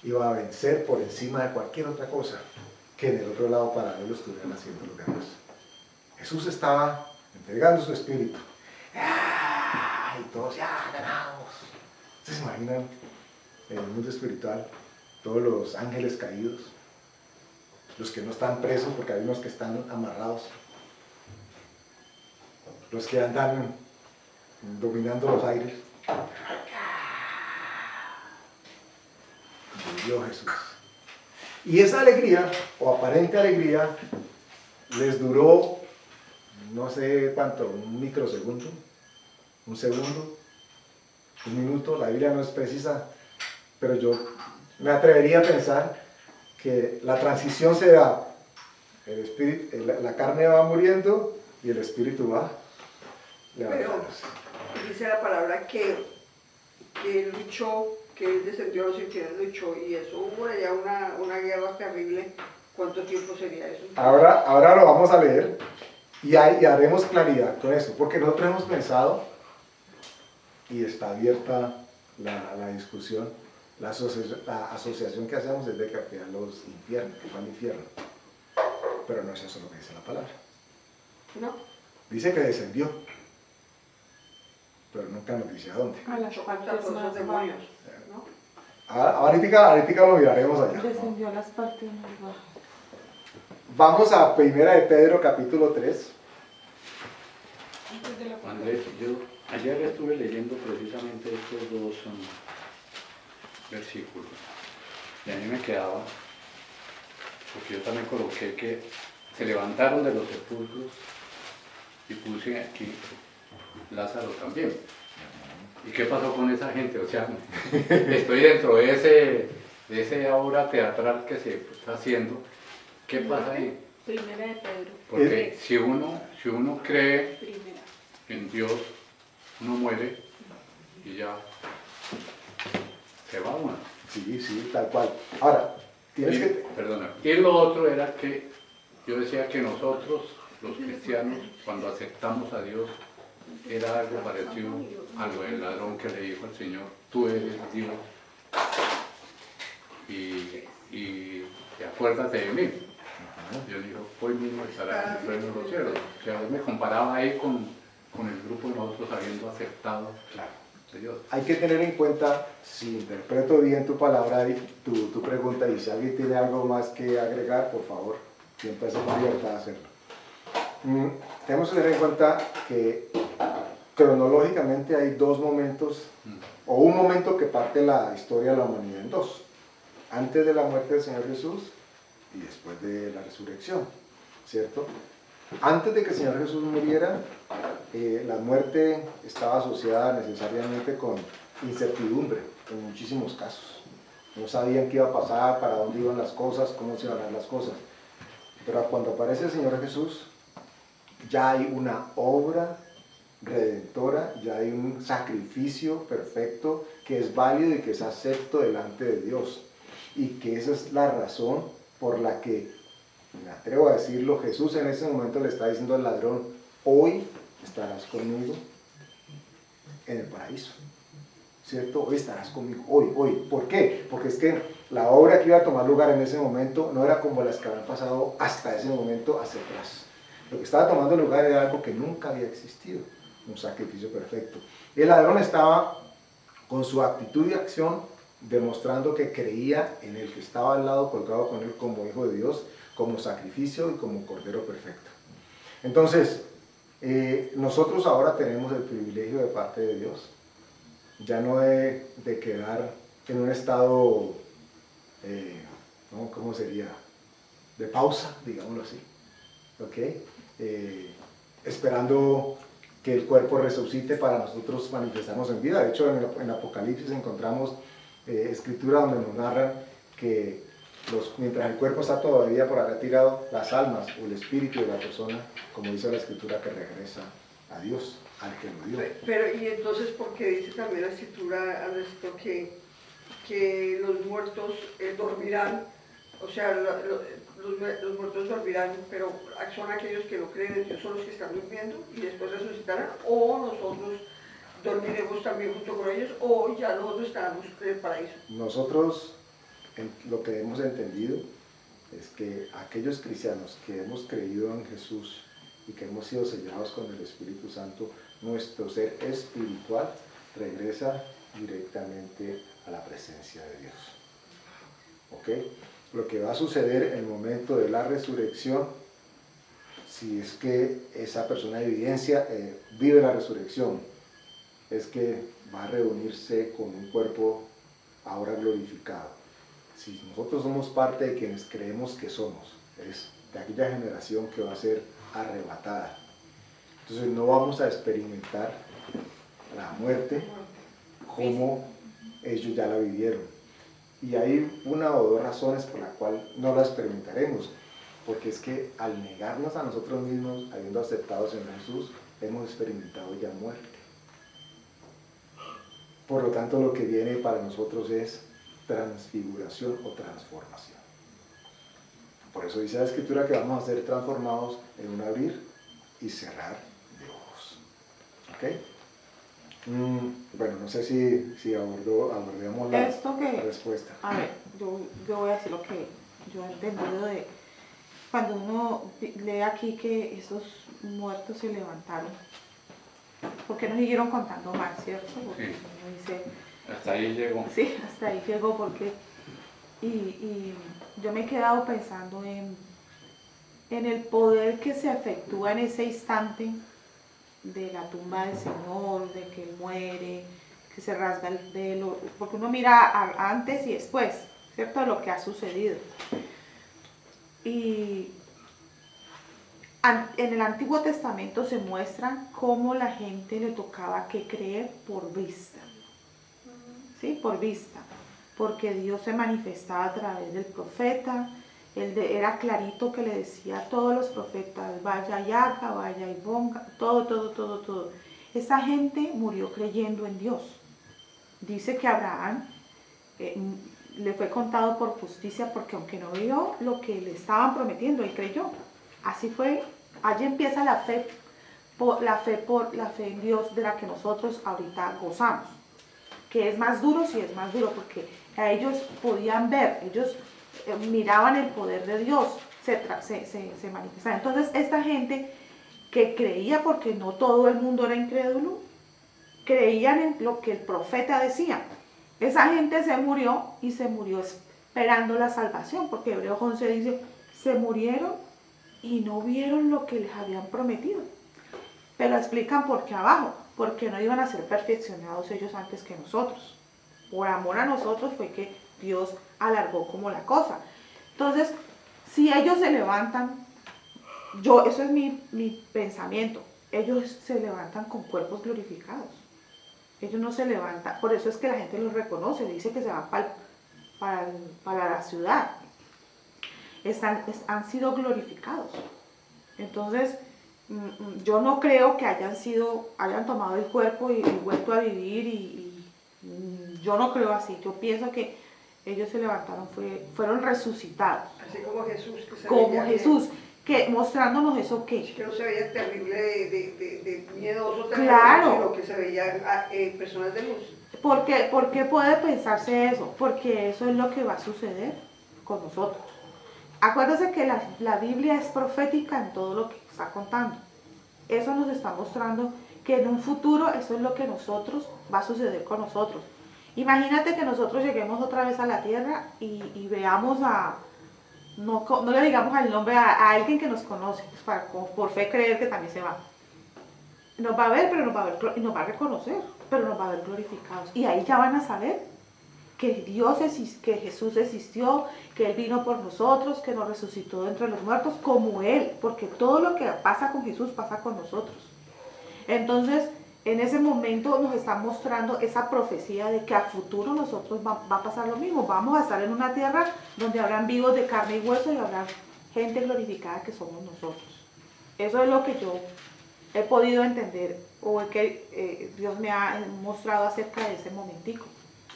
iba a vencer por encima de cualquier otra cosa que en el otro lado paralelo lo estuvieran haciendo los demás. Jesús estaba entregando su espíritu, y todos ya ganamos. ¿Se imaginan en el mundo espiritual todos los ángeles caídos? Los que no están presos porque hay unos que están amarrados. los que andan dominando los aires. Murió Jesús. Y esa alegría, o aparente alegría, les duró, no sé cuánto, un microsegundo, un segundo, un minuto. La Biblia no es precisa, pero yo me atrevería a pensar que la transición se da, el espíritu, la carne va muriendo y el espíritu va levantándose. Dice la palabra que él luchó, que él descendió a los infiernos, luchó, y eso hubo allá una guerra terrible. ¿Cuánto tiempo sería eso? Ahora lo vamos a leer y haremos claridad con esto, porque nosotros hemos pensado, y está abierta la discusión, la asociación que hacemos es de que fue a los infiernos, que fue al infierno, pero no es eso lo que dice la palabra. No. Dice que descendió, pero nunca nos dice a dónde. A las Luchó contra partes todos los más demonios, bajas. ¿no? Ahorita lo miraremos allá. Descendió a las partes más bajas. Vamos a Primera de Pedro, capítulo 3. Antes de la Andrés, yo ayer estuve leyendo precisamente estos dos versículos y a mí me quedaba, porque yo también coloqué que se levantaron de los sepulcros y puse aquí Lázaro también. ¿Y qué pasó con esa gente? O sea, estoy dentro de esa obra teatral que se está haciendo. ¿Qué pasa ahí? Primera de Pedro. Porque si uno cree Primera. en Dios, uno muere y ya se va uno. Sí, tal cual. Ahora, Perdona. Y lo otro era que yo decía que nosotros, los cristianos, cuando aceptamos a Dios, era algo parecido a lo del ladrón que le dijo al Señor, tú eres Dios y acuérdate de mí. Yo digo, hoy mismo estará en el reino de los cielos. O sea, yo me comparaba ahí con el grupo de nosotros habiendo aceptado a Dios. hay que tener en cuenta, si interpreto bien tu palabra y tu pregunta, y si alguien tiene algo más que agregar, por favor, siempre es una libertad de hacerlo. Tenemos que tener en cuenta que cronológicamente hay dos momentos, o un momento que parte la historia de la humanidad en dos. Antes de la muerte del Señor Jesús y después de la resurrección, ¿cierto? Antes de que el Señor Jesús muriera, la muerte estaba asociada necesariamente con incertidumbre en muchísimos casos. No sabían qué iba a pasar, para dónde iban las cosas, cómo se iban a dar las cosas. Pero cuando aparece el Señor Jesús, ya hay una obra redentora, ya hay un sacrificio perfecto que es válido y que es acepto delante de Dios. Y que esa es la razón por la que, me atrevo a decirlo, Jesús en ese momento le está diciendo al ladrón, hoy estarás conmigo en el paraíso, ¿cierto? Hoy estarás conmigo, hoy. ¿Por qué? Porque es que la obra que iba a tomar lugar en ese momento no era como las que habían pasado hasta ese momento hacia atrás. Lo que estaba tomando lugar era algo que nunca había existido, un sacrificio perfecto. Y el ladrón estaba con su actitud y acción demostrando que creía en el que estaba al lado, colgado con él como hijo de Dios, como sacrificio y como cordero perfecto. Entonces, nosotros ahora tenemos el privilegio de parte de Dios, ya no de quedar en un estado, ¿no? ¿Cómo sería? De pausa, digámoslo así, ¿ok? Esperando que el cuerpo resucite para nosotros manifestarnos en vida. De hecho, en Apocalipsis encontramos escritura donde nos narran que mientras el cuerpo está todavía por acá tirado, las almas o el espíritu de la persona, como dice la escritura, que regresa a Dios, al que lo dio. Pero, y entonces, ¿por qué dice también la escritura, Andresito, que los muertos dormirán? O sea, los muertos dormirán, pero son aquellos que no creen en Dios, son los que están durmiendo y después resucitarán, o nosotros dormiremos también junto con ellos, o ya nosotros estaremos en el paraíso. Nosotros, lo que hemos entendido es que aquellos cristianos que hemos creído en Jesús y que hemos sido sellados con el Espíritu Santo, nuestro ser espiritual regresa directamente a la presencia de Dios. ¿Ok? Lo que va a suceder en el momento de la resurrección si es que esa persona evidencia, vive la resurrección, es que va a reunirse con un cuerpo ahora glorificado. Si nosotros somos parte de quienes creemos que somos, es de aquella generación que va a ser arrebatada. Entonces no vamos a experimentar la muerte como ellos ya la vivieron. Y hay una o dos razones por las cuales no la experimentaremos, porque es que al negarnos a nosotros mismos, habiendo aceptado al Señor Jesús, hemos experimentado ya muerte. Por lo tanto, lo que viene para nosotros es transfiguración o transformación. Por eso dice la Escritura que vamos a ser transformados en un abrir y cerrar de ojos. ¿Ok? Bueno, no sé si abordemos la respuesta. A ver, yo voy a decir lo que yo he entendido de cuando uno lee aquí que esos muertos se levantaron. Porque nos siguieron contando más, ¿cierto? Porque Sí. uno dice, Hasta ahí llegó. sí, hasta ahí llegó porque... Y yo me he quedado pensando en el poder que se efectúa en ese instante de la tumba del Señor, de que Él muere, que se rasga el velo, porque uno mira antes y después, ¿cierto? De lo que ha sucedido. Y en el Antiguo Testamento se muestra cómo la gente le tocaba que creer por vista, ¿sí? Por vista, porque Dios se manifestaba a través del profeta. Era clarito que le decía a todos los profetas, vaya y haga, vaya y ponga, todo. Esa gente murió creyendo en Dios. Dice que Abraham le fue contado por justicia porque aunque no vio lo que le estaban prometiendo, él creyó. Así fue, allí empieza la fe en Dios de la que nosotros ahorita gozamos. Que es más duro, sí es más duro, porque a ellos podían ver, ellos miraban el poder de Dios, se manifestaba. Entonces esta gente que creía, porque no todo el mundo era incrédulo, creían en lo que el profeta decía. Esa gente se murió y se murió esperando la salvación, porque Hebreos 11 dice, se murieron y no vieron lo que les habían prometido. Pero explican por qué abajo, porque no iban a ser perfeccionados ellos antes que nosotros. Por amor a nosotros fue que Dios alargó como la cosa. Entonces, si ellos se levantan, eso es mi pensamiento, ellos se levantan con cuerpos glorificados. Ellos no se levantan, por eso es que la gente los reconoce, dice que se van para la ciudad. Han sido glorificados. Entonces, yo no creo que hayan tomado el cuerpo y vuelto a vivir yo no creo así. Yo pienso que ellos se levantaron, fueron resucitados. Así como Jesús, que se Como veía Jesús, que mostrándonos eso que no se veía terrible de miedoso, Claro. sino que se veían personas de luz. ¿Por qué puede pensarse eso? Porque eso es lo que va a suceder con nosotros. Acuérdense que la Biblia es profética en todo lo que está contando. Eso nos está mostrando que en un futuro eso es lo que va a suceder con nosotros. Imagínate que nosotros lleguemos otra vez a la tierra y veamos no le digamos el nombre a alguien que nos conoce, pues por fe creer que también se va. Nos va a ver, pero nos va a reconocer, pero nos va a ver glorificados. Y ahí ya van a saber que que Jesús existió, que Él vino por nosotros, que nos resucitó de entre los muertos, como Él, porque todo lo que pasa con Jesús pasa con nosotros. Entonces, en ese momento nos está mostrando esa profecía de que a futuro nosotros va a pasar lo mismo. Vamos a estar en una tierra donde habrán vivos de carne y hueso y habrá gente glorificada que somos nosotros. Eso es lo que yo he podido entender o que Dios me ha mostrado acerca de ese momentico.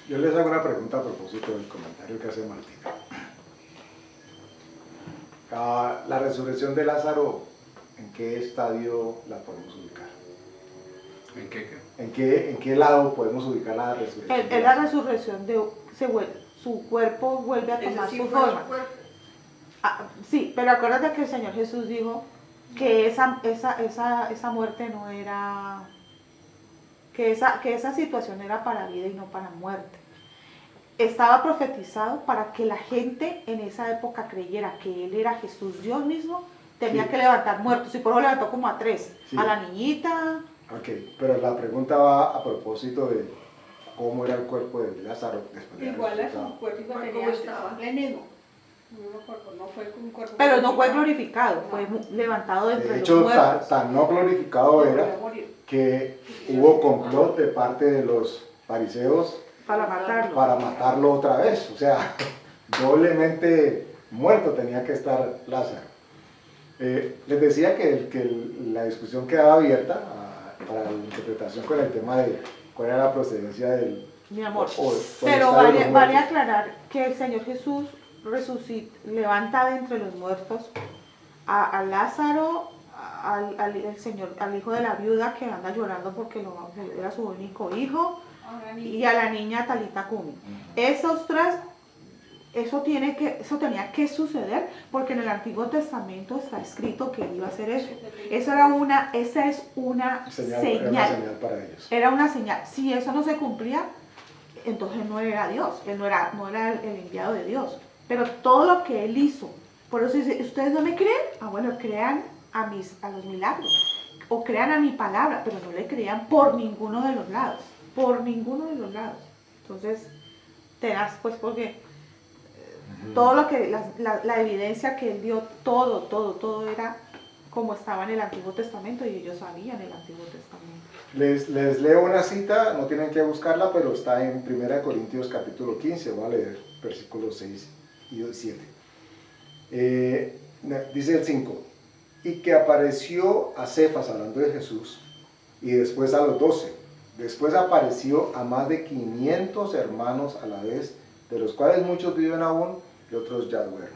Yo les hago una pregunta a propósito del comentario que hace Martina. La resurrección de Lázaro, ¿en qué estadio la podemos ubicar? ¿En qué? ¿En qué lado podemos ubicar la resurrección? Es la resurrección su cuerpo vuelve a tomar su forma. Sí, pero acuérdate que el Señor Jesús dijo que esa muerte no era, que esa situación era para vida y no para muerte. Estaba profetizado para que la gente en esa época creyera que Él era Jesús, Dios mismo, tenía Sí. que levantar muertos, y por eso levantó como a 3. Sí. A la niñita, Ok, pero la pregunta va a propósito de cómo era el cuerpo de Lázaro después de haber Igual a resucitado. su cuerpo ¿Cómo tenía estaba? el mismo. No me acuerdo, no fue un cuerpo. pero no fue glorificado, fue levantado de entre De los hecho, muertos. tan no glorificado era que hubo complot de parte de los fariseos Para matarlo. para matarlo otra vez. O sea, doblemente muerto tenía que estar Lázaro. Les decía que la discusión quedaba abierta para la interpretación con el tema de cuál era la procedencia del... Mi amor, o pero estado de los vale muertos. aclarar que el Señor Jesús levanta de entre los muertos a Lázaro, al hijo de la viuda que anda llorando porque era su único hijo, y a la niña Talita Kumi. Esos tres, eso tenía que suceder porque en el Antiguo Testamento está escrito que él iba a hacer eso. Esa es una Era una señal. señal para ellos. Era una señal. Si eso no se cumplía, entonces no era Dios, él no era el enviado de Dios. Pero todo lo que él hizo, por eso dice, ¿ustedes no me creen? Ah, bueno, crean a los milagros, o crean a mi palabra, pero no le creían por ninguno de los lados, por ninguno de los lados. Entonces, tenaz, pues, porque todo lo que, la evidencia que él dio, todo era como estaba en el Antiguo Testamento, y ellos sabían el Antiguo Testamento. Les leo una cita, no tienen que buscarla, pero está en 1 Corintios capítulo 15, voy a leer versículos 6 y 7. Dice el 5, y que apareció a Cefas, hablando de Jesús, y después a los 12. Después apareció a más de 500 hermanos a la vez, de los cuales muchos viven aún y otros ya duermen.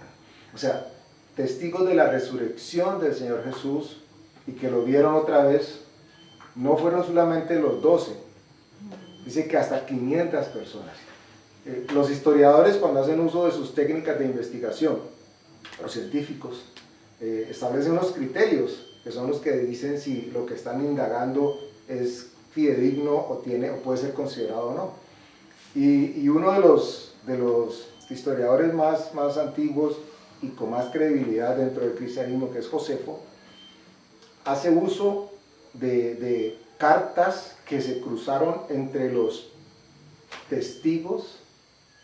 O sea, testigos de la resurrección del Señor Jesús, y que lo vieron otra vez. No fueron solamente los 12, dice que hasta 500 personas. Los historiadores, cuando hacen uso de sus técnicas de investigación, los científicos, establecen unos criterios que son los que dicen si lo que están indagando es fidedigno o puede ser considerado o no. Y uno de los historiadores más antiguos y con más credibilidad dentro del cristianismo, que es Josefo, hace uso de cartas que se cruzaron entre los testigos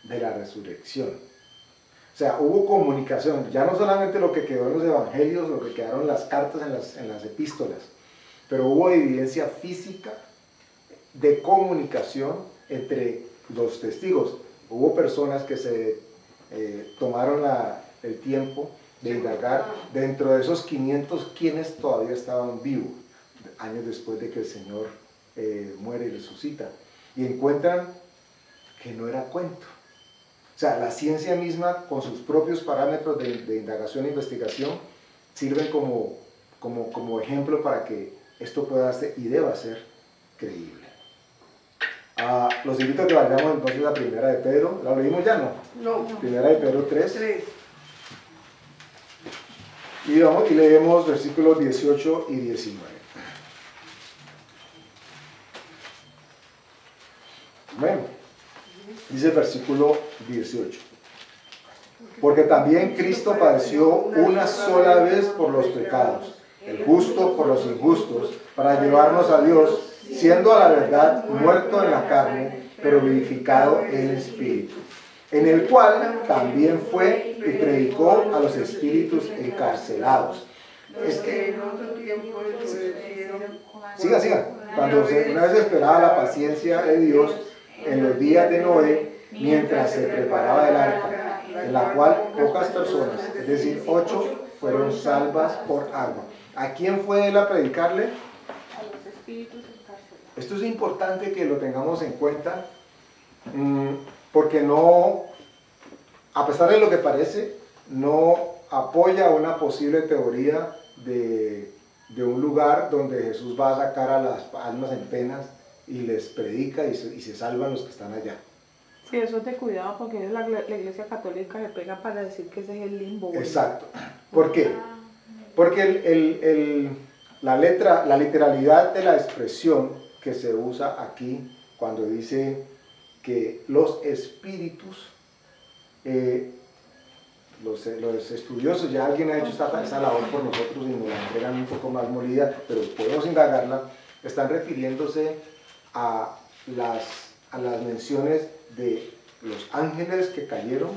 de la resurrección. O sea, hubo comunicación, ya no solamente lo que quedó en los evangelios, lo que quedaron en las cartas, en las epístolas, pero hubo evidencia física de comunicación entre los testigos. Hubo personas que se tomaron el tiempo de indagar dentro de esos 500 quienes todavía estaban vivos años después de que el Señor muere y resucita, y encuentran que no era cuento. O sea, la ciencia misma, con sus propios parámetros de indagación e investigación, sirven como ejemplo para que esto pueda ser y deba ser creíble. Los invito a que vayamos entonces a la primera de Pedro. ¿La leímos ya? No. Primera de Pedro 3. 3. Y vamos y leemos versículos 18 y 19. Bueno, dice el versículo 18. Porque también Cristo padeció una sola vez por los pecados, el justo por los injustos, para llevarnos a Dios, siendo a la verdad muerto en la carne, pero vivificado en el espíritu, en el cual también fue y predicó a los espíritus encarcelados. Es que, En otro tiempo desobedecieron. siga. Cuando una vez esperaba la paciencia de Dios en los días de Noé, mientras se preparaba el arca, en la cual pocas personas, es decir, 8, fueron salvas por agua. ¿A quién fue él a predicarle? A los espíritus encarcelados. Esto es importante que lo tengamos en cuenta, porque no, a pesar de lo que parece, no apoya una posible teoría de un lugar donde Jesús va a sacar a las almas en penas y les predica y se salvan los que están allá. Sí, eso es de cuidado porque es la iglesia católica le pega para decir que ese es el limbo. Exacto. ¿Por qué? Porque la literalidad de la expresión que se usa aquí cuando dice que los espíritus los estudiosos, ya alguien ha hecho esa labor por nosotros y nos la entregan un poco más molida, pero podemos indagarla, están refiriéndose a las menciones de los ángeles que cayeron.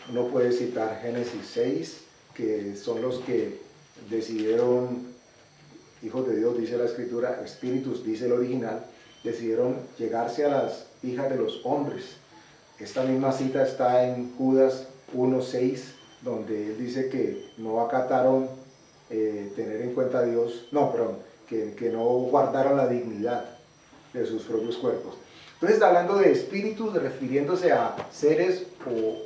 Uno puede citar Génesis 6, que son los que decidieron, hijos de Dios dice la escritura, espíritus dice el original, decidieron llegarse a las hijas de los hombres. Esta misma cita está en Judas 1:6, donde él dice que no acataron tener en cuenta a Dios, que no guardaron la dignidad de sus propios cuerpos. Entonces está hablando de espíritus refiriéndose a seres o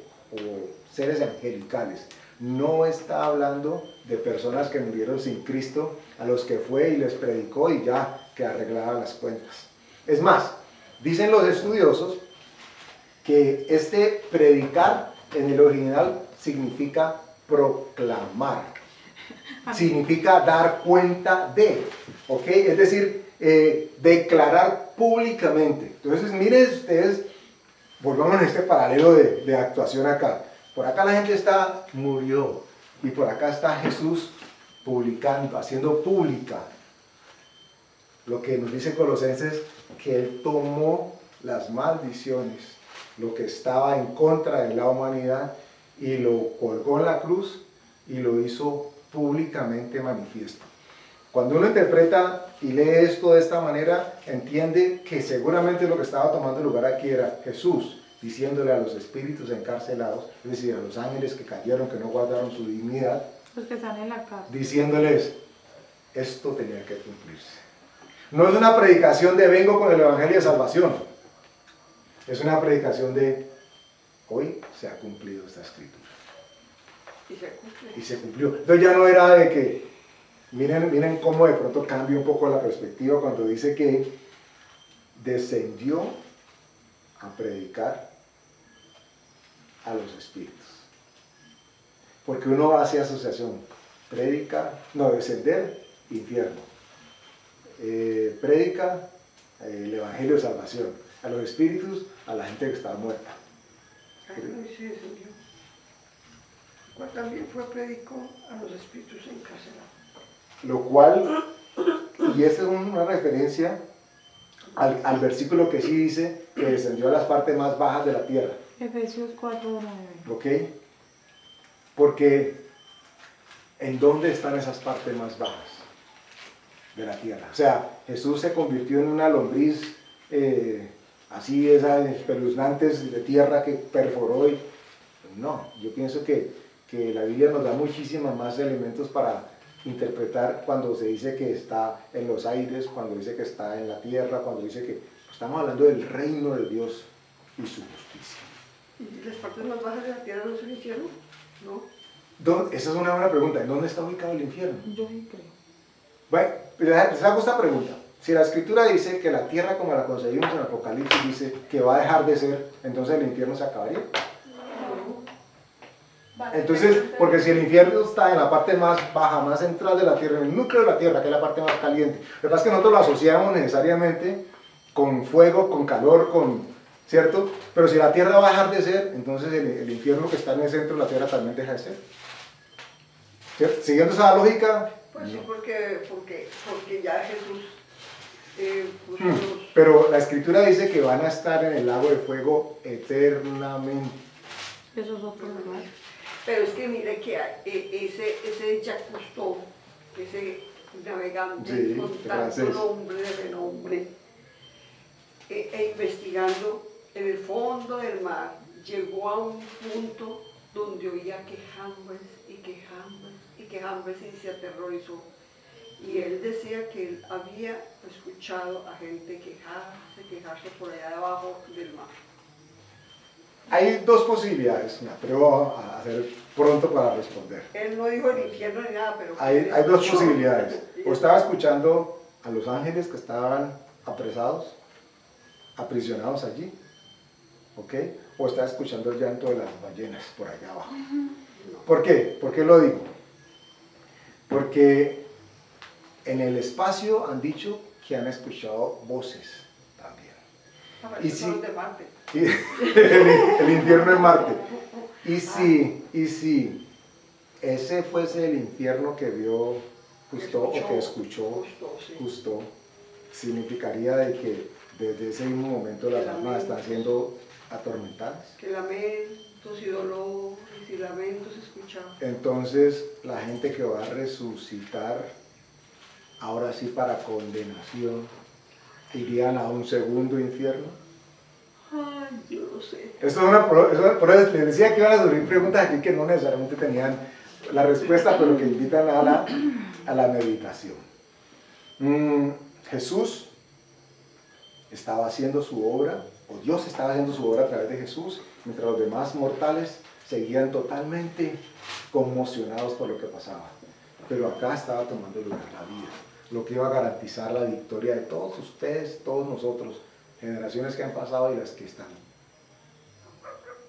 seres angelicales. No está hablando de personas que murieron sin Cristo, a los que fue y les predicó y ya que arreglaban las cuentas. Es más, dicen los estudiosos que este predicar en el original significa proclamar, significa dar cuenta de, ¿ok? Es decir, declarar públicamente. Entonces, miren ustedes, volvamos a este paralelo de actuación acá. Por acá la gente murió, y por acá está Jesús publicando, haciendo pública lo que nos dice Colosenses, que Él tomó las maldiciones, lo que estaba en contra de la humanidad, y lo colgó en la cruz y lo hizo públicamente manifiesto. Cuando uno interpreta y lee esto de esta manera, entiende que seguramente lo que estaba tomando lugar aquí era Jesús diciéndole a los espíritus encarcelados, es decir, a los ángeles que cayeron, que no guardaron su dignidad, Los que están en la cárcel. diciéndoles, esto tenía que cumplirse. No es una predicación de vengo con el evangelio de salvación, es una predicación de hoy se ha cumplido esta escritura. Y se cumplió. Entonces ya no era de que, miren cómo de pronto cambia un poco la perspectiva cuando dice que descendió a predicar a los espíritus. Porque uno hace asociación, descender, infierno. Predica el evangelio de salvación, a los espíritus, a la gente que está muerta. Sí, Señor. ¿Cuál también predicó a los espíritus encarcelados? Lo cual, y esa es una referencia al versículo que sí dice que descendió a las partes más bajas de la tierra. Efesios 4:9. ¿Ok? Porque ¿en dónde están esas partes más bajas de la tierra? O sea, Jesús se convirtió en una lombriz, así esas espeluznantes de tierra que perforó. No, yo pienso que la Biblia nos da muchísimos más elementos para interpretar cuando se dice que está en los aires, cuando dice que está en la tierra, cuando dice que estamos hablando del reino de Dios y su justicia. ¿Y las partes más bajas de la tierra no es el infierno? No. Esa es una buena pregunta. ¿En dónde está ubicado el infierno? Yo sí creo. Bueno, les hago esta pregunta. Si la escritura dice que la tierra como la concebimos en Apocalipsis dice que va a dejar de ser, entonces el infierno se acabaría. Entonces, porque si el infierno está en la parte más baja, más central de la tierra, en el núcleo de la tierra, que es la parte más caliente, lo que pasa es que nosotros lo asociamos necesariamente con fuego, con calor, ¿cierto? Pero si la tierra va a dejar de ser, entonces el infierno que está en el centro de la tierra también deja de ser. ¿Cierto? Siguiendo esa lógica. Pues sí, porque ya Jesús puso los... Pero la escritura dice que van a estar en el lago de fuego eternamente. Eso es otro lugar. Pero es que mire que ese Jacques Cousteau, ese navegante Sí, con tanto francés. nombre de renombre, investigando en el fondo del mar, llegó a un punto donde oía quejambres y se aterrorizó. Y él decía que él había escuchado a gente quejarse por allá debajo del mar. Hay dos posibilidades, me atrevo a hacer pronto para responder. Él no dijo el infierno ni nada, pero... Hay dos posibilidades. O estaba escuchando a los ángeles que estaban apresados, aprisionados allí, ¿ok? O estaba escuchando el llanto de las ballenas por allá abajo. ¿Por qué? ¿Por qué lo digo? Porque en el espacio han dicho que han escuchado voces también. Y sí. son de Marte. El infierno en Marte. Y si ese fuese el infierno que vio justo o que escuchó, sí. justo, significaría de que desde ese mismo momento las almas están siendo atormentadas. Que lamentos y dolores y lamentos escuchaban. Entonces la gente que va a resucitar, ahora sí para condenación, irían a un segundo infierno. Ay, yo no sé. Esto es una prueba. Les decía que iban a surgir preguntas aquí que no necesariamente tenían la respuesta, pero que invitan a la meditación. Jesús estaba haciendo su obra, o Dios estaba haciendo su obra a través de Jesús, mientras los demás mortales seguían totalmente conmocionados por lo que pasaba. Pero acá estaba tomando lugar la vida, lo que iba a garantizar la victoria de todos ustedes, todos nosotros, generaciones que han pasado y las que están.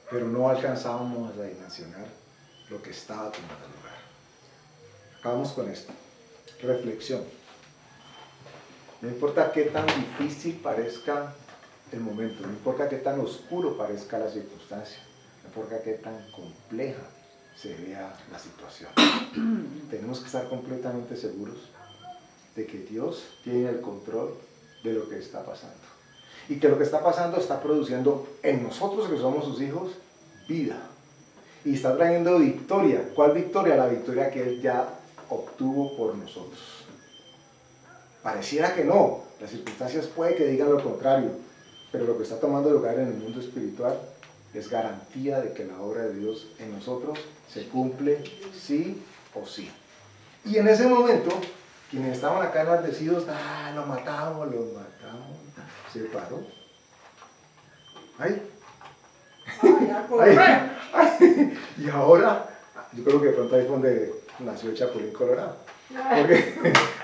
Pero no alcanzábamos a dimensionar lo que estaba tomando lugar. Acabamos con esto. Reflexión. No importa qué tan difícil parezca el momento, no importa qué tan oscuro parezca la circunstancia, no importa qué tan compleja se vea la situación. Tenemos que estar completamente seguros de que Dios tiene el control de lo que está pasando. Y que lo que está pasando está produciendo en nosotros que somos sus hijos vida. Y está trayendo victoria. ¿Cuál victoria? La victoria que Él ya obtuvo por nosotros. Pareciera que no, las circunstancias puede que digan lo contrario, pero lo que está tomando lugar en el mundo espiritual es garantía de que la obra de Dios en nosotros se cumple sí o sí. Y en ese momento, quienes estaban acá enardecidos, los matamos, se paró. ¡Ay! Y ahora, yo creo que de pronto ahí fue donde nació el Chapulín Colorado.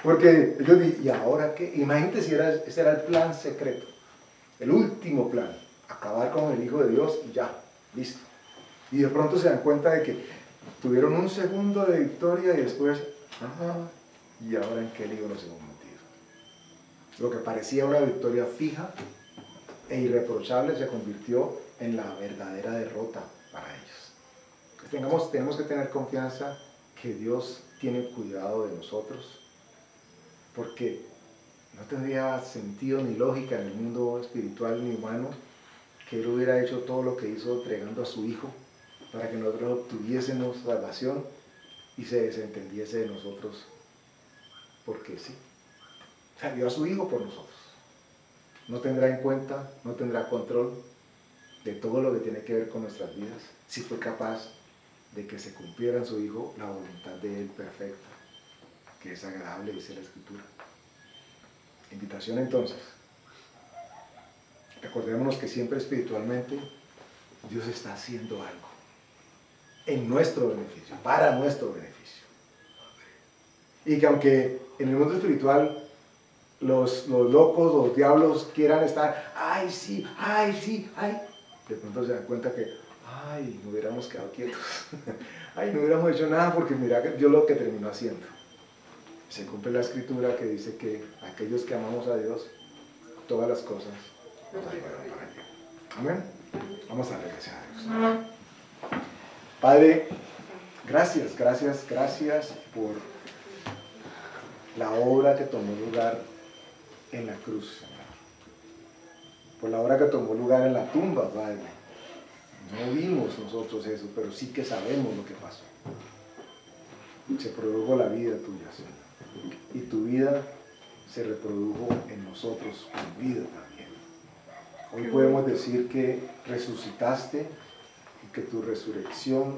Porque ellos dicen, ¿y ahora qué? Imagínate si ese era el plan secreto, el último plan, acabar con el Hijo de Dios y ya, listo. Y de pronto se dan cuenta de que tuvieron un segundo de victoria y después, ¿y ahora en qué lío nos hemos metido? Lo que parecía una victoria fija e irreprochable se convirtió en la verdadera derrota para ellos. Tenemos que tener confianza que Dios tiene cuidado de nosotros, porque no tendría sentido ni lógica en el mundo espiritual ni humano que Él hubiera hecho todo lo que hizo entregando a su Hijo para que nosotros obtuviésemos salvación y se desentendiese de nosotros, porque sí, dio a su Hijo por nosotros. No tendrá en cuenta, no tendrá control de todo lo que tiene que ver con nuestras vidas, si fue capaz de que se cumpliera en su Hijo la voluntad de Él perfecta, que es agradable, dice la Escritura. Invitación entonces. Recordémonos que siempre espiritualmente Dios está haciendo algo en nuestro beneficio, para nuestro beneficio. Y que aunque en el mundo espiritual los locos, los diablos quieran estar, ay, sí, de pronto se dan cuenta que, no hubiéramos quedado quietos, no hubiéramos hecho nada, porque mira Dios lo que terminó haciendo. Se cumple la Escritura que dice que aquellos que amamos a Dios, todas las cosas nos ayudarán para ello. Amén. Vamos a darle gracias a Dios. Padre, gracias por la obra que tomó lugar en la cruz, Señor. Por la obra que tomó lugar en la tumba, Padre. No vimos nosotros eso, pero sí que sabemos lo que pasó. Se produjo la vida tuya, Señor. Y tu vida se reprodujo en nosotros con vida también. Hoy podemos decir que resucitaste y que tu resurrección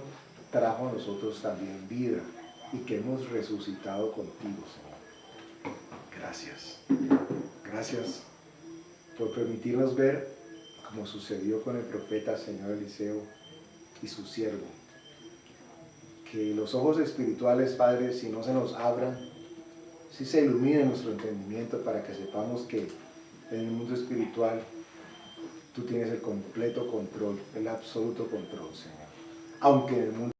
trajo a nosotros también vida y que hemos resucitado contigo, Señor. Gracias. Gracias por permitirnos ver, como sucedió con el profeta Señor Eliseo y su siervo, que los ojos espirituales, Padre, si no se nos abran, si se ilumine nuestro entendimiento para que sepamos que en el mundo espiritual tú tienes el completo control, el absoluto control, Señor. Aunque en el mundo